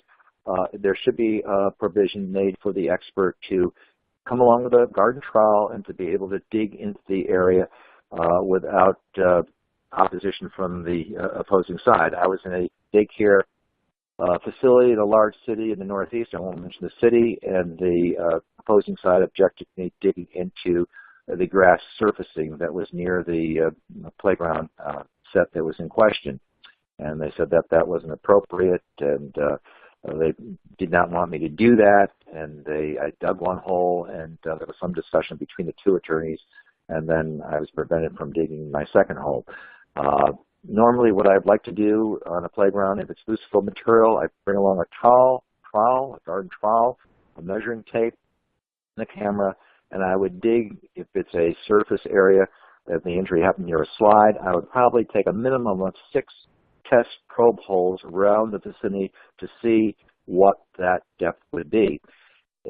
there should be a provision made for the expert to come along with a garden trowel and to be able to dig into the area without opposition from the opposing side. I was in a daycare facility in a large city in the Northeast. I won't mention the city, and the opposing side objected to me digging into the grass surfacing that was near the playground set that was in question. And they said that that wasn't appropriate, and they did not want me to do that. And I dug one hole, and there was some discussion between the two attorneys, and then I was prevented from digging my second hole. Normally, what I'd like to do on a playground, if it's loose fill material, I bring along a trowel, a garden trowel, a measuring tape, and a camera, and I would dig, if it's a surface area that the injury happened near a slide, I would probably take a minimum of 6 test probe holes around the vicinity to see what that depth would be.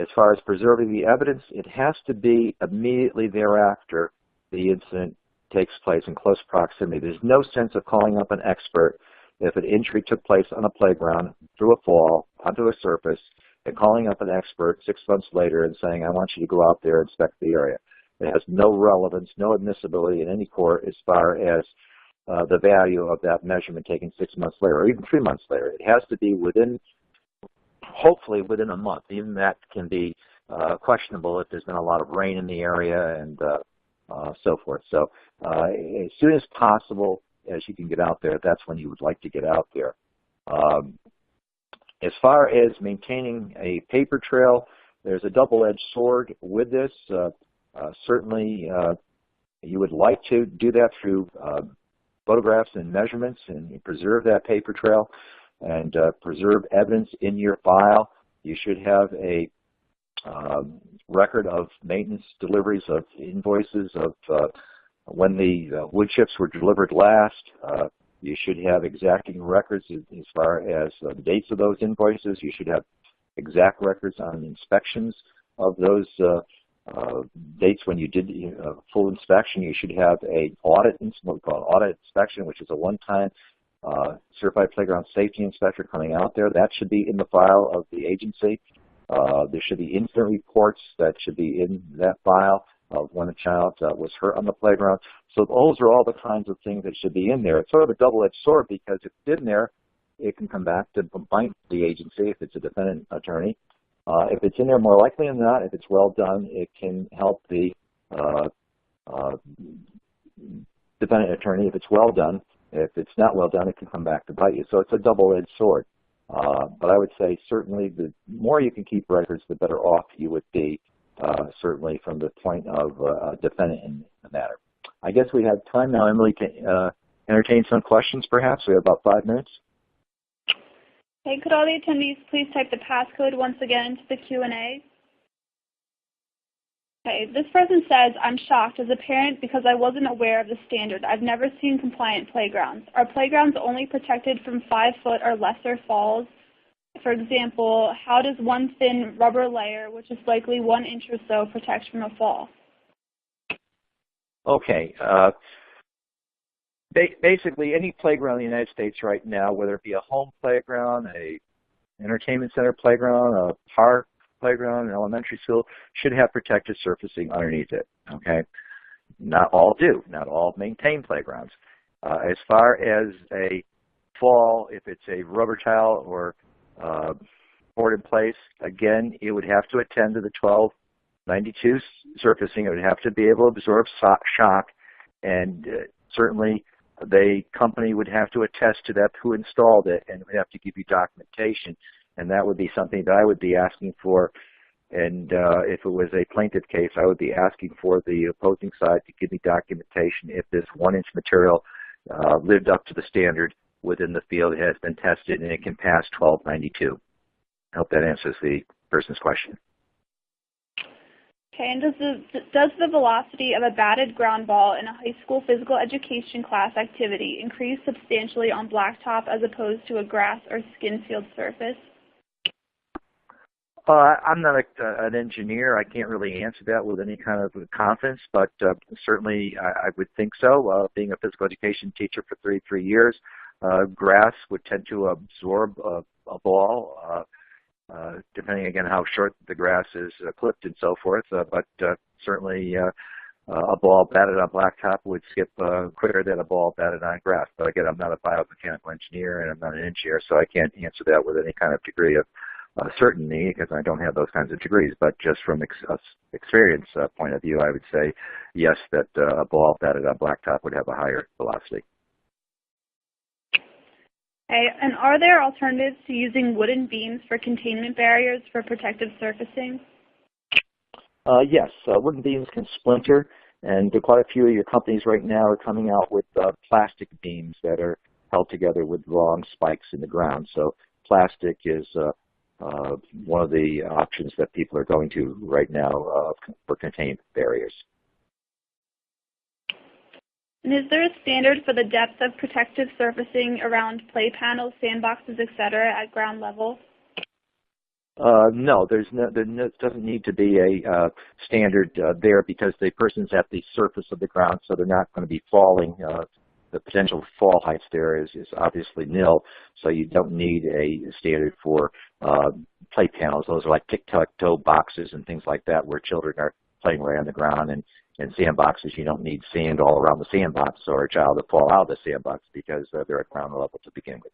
As far as preserving the evidence, it has to be immediately thereafter the incident takes place in close proximity. There's no sense of calling up an expert if an injury took place on a playground through a fall onto a surface and calling up an expert 6 months later and saying, I want you to go out there and inspect the area. It has no relevance, no admissibility in any court as far as the value of that measurement taken 6 months later or even 3 months later. It has to be within, hopefully within a month. Even that can be questionable if there's been a lot of rain in the area and so forth. So as soon as possible as you can get out there, that's when you would like to get out there. As far as maintaining a paper trail, there's a double-edged sword with this. Certainly you would like to do that through photographs and measurements and preserve that paper trail and preserve evidence in your file. You should have a record of maintenance deliveries of invoices of when the wood chips were delivered last. You should have exacting records as far as the dates of those invoices. You should have exact records on inspections of those dates when you did full inspection. You should have a audit, what we call an audit inspection, which is a one-time certified playground safety inspector coming out there. That should be in the file of the agency. There should be incident reports that should be in that file of when a child was hurt on the playground. So those are all the kinds of things that should be in there. It's sort of a double-edged sword because if it's in there, it can come back to bite the agency if it's a defendant attorney. If it's in there, more likely than not, if it's well done, it can help the defendant attorney if it's well done. If it's not well done, it can come back to bite you. So it's a double-edged sword. But I would say certainly the more you can keep records, the better off you would be, certainly from the point of a defendant in the matter. I guess we have time now, Emily, to entertain some questions perhaps. We have about 5 minutes. Okay, could all the attendees please type the passcode once again into the Q&A? Okay, this person says, I'm shocked as a parent because I wasn't aware of the standard. I've never seen compliant playgrounds. Are playgrounds only protected from 5-foot or lesser falls? For example, how does one thin rubber layer, which is likely 1 inch or so, protect from a fall? Okay. Basically, any playground in the United States right now, whether it be a home playground, a entertainment center playground, a park playground, an elementary school, should have protected surfacing underneath it. Okay. Not all do. Not all maintain playgrounds. As far as a fall, if it's a rubber tile or board in place, again, it would have to attend to the 1292 surfacing. It would have to be able to absorb shock, and certainly the company would have to attest to that who installed it, and would have to give you documentation, and that would be something that I would be asking for. And if it was a plaintiff case, I would be asking for the opposing side to give me documentation if this 1-inch material lived up to the standard within the field, it has been tested, and it can pass 1292. I hope that answers the person's question. Okay, and does the velocity of a batted ground ball in a high school physical education class activity increase substantially on blacktop as opposed to a grass or skin field surface? I'm not an engineer. I can't really answer that with any kind of confidence, but certainly I would think so. Being a physical education teacher for 33 years, grass would tend to absorb a ball, depending again how short the grass is clipped and so forth. But certainly a ball batted on blacktop would skip quicker than a ball batted on grass. But again, I'm not a biomechanical engineer and I'm not an engineer, so I can't answer that with any kind of degree of certainty because I don't have those kinds of degrees. But just from experience point of view, I would say yes, that a ball batted on blacktop would have a higher velocity. Okay, and are there alternatives to using wooden beams for containment barriers for protective surfacing? Yes, wooden beams can splinter, and quite a few of your companies right now are coming out with plastic beams that are held together with long spikes in the ground. So plastic is one of the options that people are going to right now for containment barriers. And is there a standard for the depth of protective surfacing around play panels, sandboxes, etc. at ground level? No, there doesn't need to be a standard there because the person's at the surface of the ground, so they're not going to be falling. The potential fall heights there is obviously nil, so you don't need a standard for play panels. Those are like tic-tac-toe boxes and things like that where children are playing right on the ground, and sandboxes, you don't need sand all around the sandbox or a child to fall out of the sandbox because they're at ground level to begin with.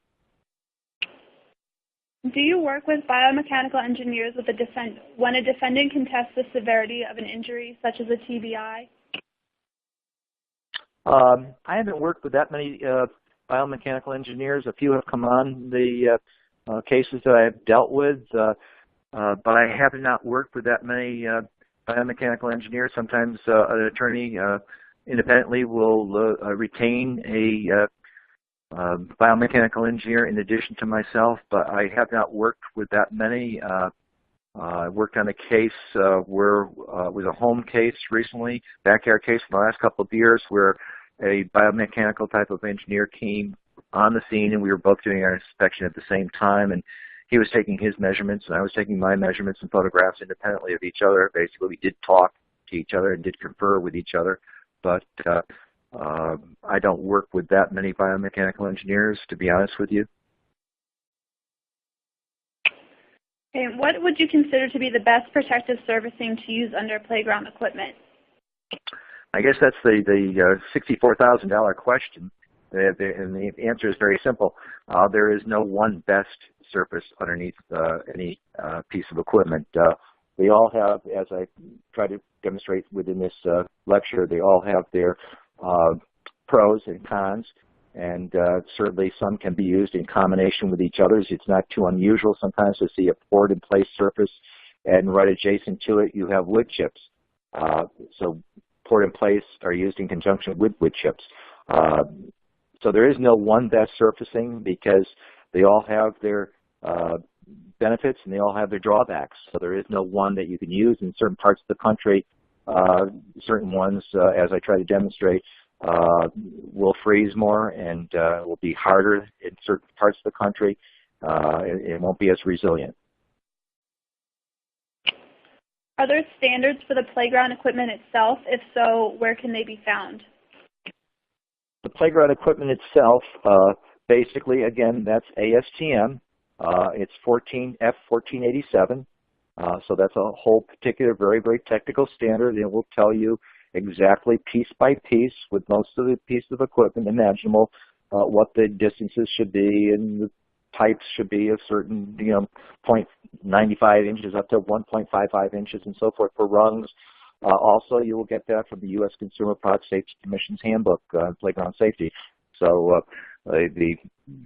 Do you work with biomechanical engineers with when a defendant contests the severity of an injury, such as a TBI? I haven't worked with that many biomechanical engineers. A few have come on the cases that I have dealt with, but I have not worked with that many biomechanical engineers. Sometimes an attorney independently will retain a biomechanical engineer in addition to myself, but I have not worked with that many. I worked on a case where it was a home case recently, backyard case in the last couple of years, where a biomechanical type of engineer came on the scene and we were both doing our inspection at the same time, and he was taking his measurements and I was taking my measurements and photographs independently of each other. Basically, we did talk to each other and did confer with each other, but I don't work with that many biomechanical engineers, to be honest with you. And what would you consider to be the best protective surfacing to use under playground equipment? I guess that's the $64,000 question, and the answer is very simple. There is no one best surface underneath any piece of equipment. They all have, as I try to demonstrate within this lecture, they all have their pros and cons, and certainly some can be used in combination with each other. It's not too unusual sometimes to see a poured-in-place surface, and right adjacent to it you have wood chips. So poured-in-place are used in conjunction with wood chips. So there is no one best surfacing because they all have their benefits and they all have their drawbacks. So there is no one that you can use in certain parts of the country. Certain ones, as I try to demonstrate, will freeze more and will be harder in certain parts of the country. It won't be as resilient. Are there standards for the playground equipment itself? If so, where can they be found? The playground equipment itself, basically, again, that's ASTM. It's F1487. So that's a whole particular very, very technical standard. It will tell you exactly piece by piece with most of the pieces of equipment imaginable what the distances should be and the types should be of certain, 0.95 inches up to 1.55 inches and so forth for rungs. Also, you will get that from the U.S. Consumer Product Safety Commission's handbook on playground safety. So the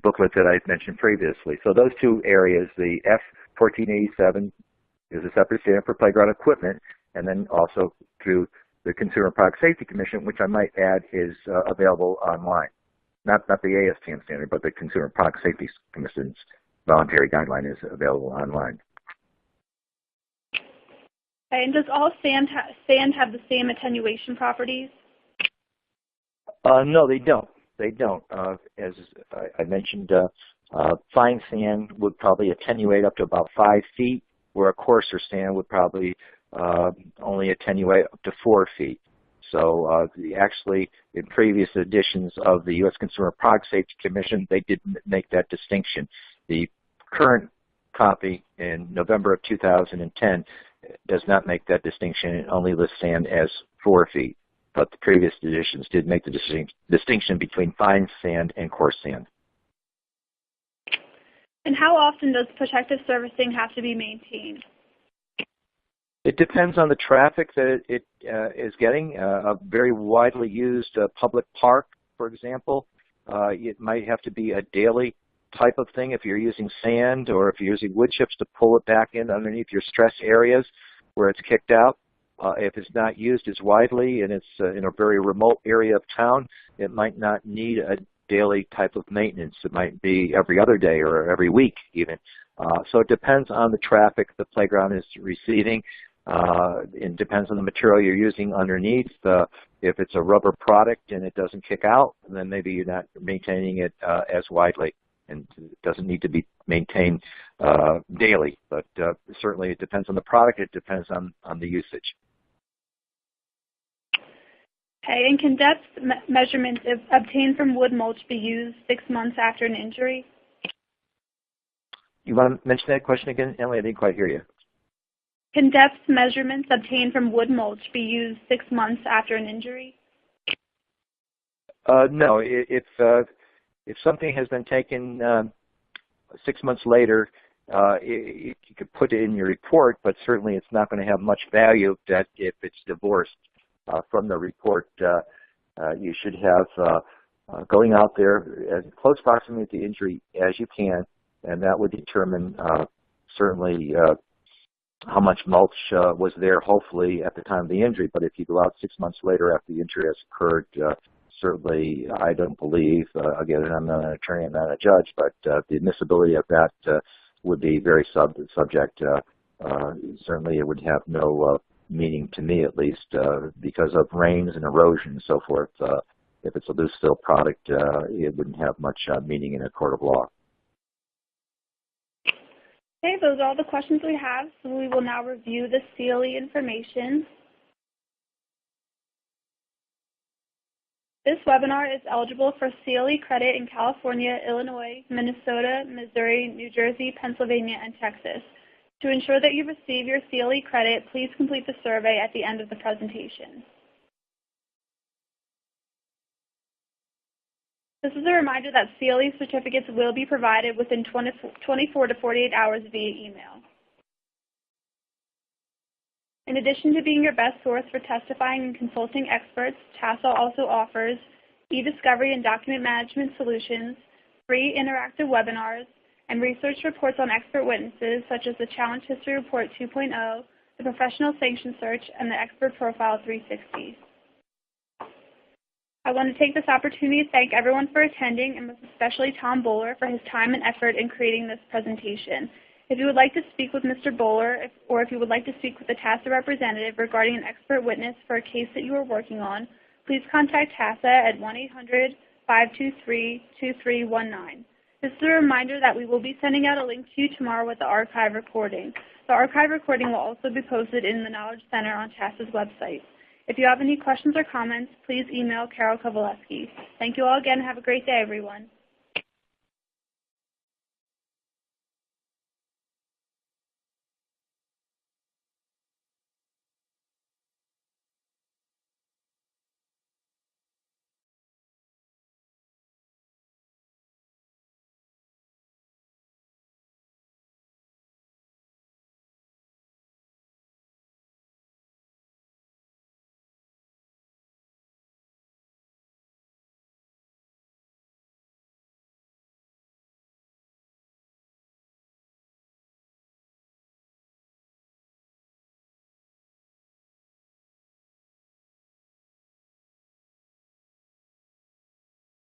booklet that I mentioned previously. So those two areas, the F1487 is a separate standard for playground equipment, and then also through the Consumer Product Safety Commission, which I might add is available online. Not the ASTM standard, but the Consumer Product Safety Commission's voluntary guideline is available online. Okay, and does all sand have the same attenuation properties? No, they don't. They don't. As I mentioned, fine sand would probably attenuate up to about 5 feet, where a coarser sand would probably only attenuate up to 4 feet. So actually, in previous editions of the U.S. Consumer Product Safety Commission, they didn't make that distinction. The current copy in November of 2010 does not make that distinction. It only lists sand as 4 feet. But the previous editions did make the distinction between fine sand and coarse sand. And how often does protective surfacing have to be maintained? It depends on the traffic that it is getting. A very widely used public park, for example, it might have to be a daily type of thing if you're using sand or if you're using wood chips to pull it back in underneath your stress areas where it's kicked out. If it's not used as widely and it's in a very remote area of town, it might not need a daily type of maintenance. It might be every other day or every week even. So it depends on the traffic the playground is receiving. It depends on the material you're using underneath. If it's a rubber product and it doesn't kick out, then maybe you're not maintaining it as widely, and it doesn't need to be maintained daily. But certainly it depends on the product. It depends on the usage. Okay, and can depth measurements obtained from wood mulch be used 6 months after an injury? You want to mention that question again, Emily? I didn't quite hear you. Can depth measurements obtained from wood mulch be used 6 months after an injury? No. If something has been taken 6 months later, you could put it in your report, but certainly it's not going to have much value that if it's divorced from the report. You should have going out there as close proximity to the injury as you can, and that would determine certainly how much mulch was there, hopefully, at the time of the injury. But if you go out 6 months later after the injury has occurred, certainly I don't believe, again, I'm not an attorney, I'm not a judge, but the admissibility of that would be very subject. Certainly it would have no meaning to me, at least, because of rains and erosion and so forth. If it's a loose fill product, it wouldn't have much meaning in a court of law. Okay, those are all the questions we have. So we will now review the CLE information. This webinar is eligible for CLE credit in California, Illinois, Minnesota, Missouri, New Jersey, Pennsylvania, and Texas. To ensure that you receive your CLE credit, please complete the survey at the end of the presentation. This is a reminder that CLE certificates will be provided within 24 to 48 hours via email. In addition to being your best source for testifying and consulting experts, TASA also offers e-discovery and document management solutions, free interactive webinars, and research reports on expert witnesses such as the Challenge History Report 2.0, the Professional Sanction Search, and the Expert Profile 360. I want to take this opportunity to thank everyone for attending, and especially Tom Bowler for his time and effort in creating this presentation. If you would like to speak with Mr. Bowler, or if you would like to speak with a TASA representative regarding an expert witness for a case that you are working on, please contact TASA at 1-800-523-2319. This is a reminder that we will be sending out a link to you tomorrow with the archive recording. The archive recording will also be posted in the Knowledge Center on TASA's website. If you have any questions or comments, please email Carol Kowaleski. Thank you all again. Have a great day, everyone.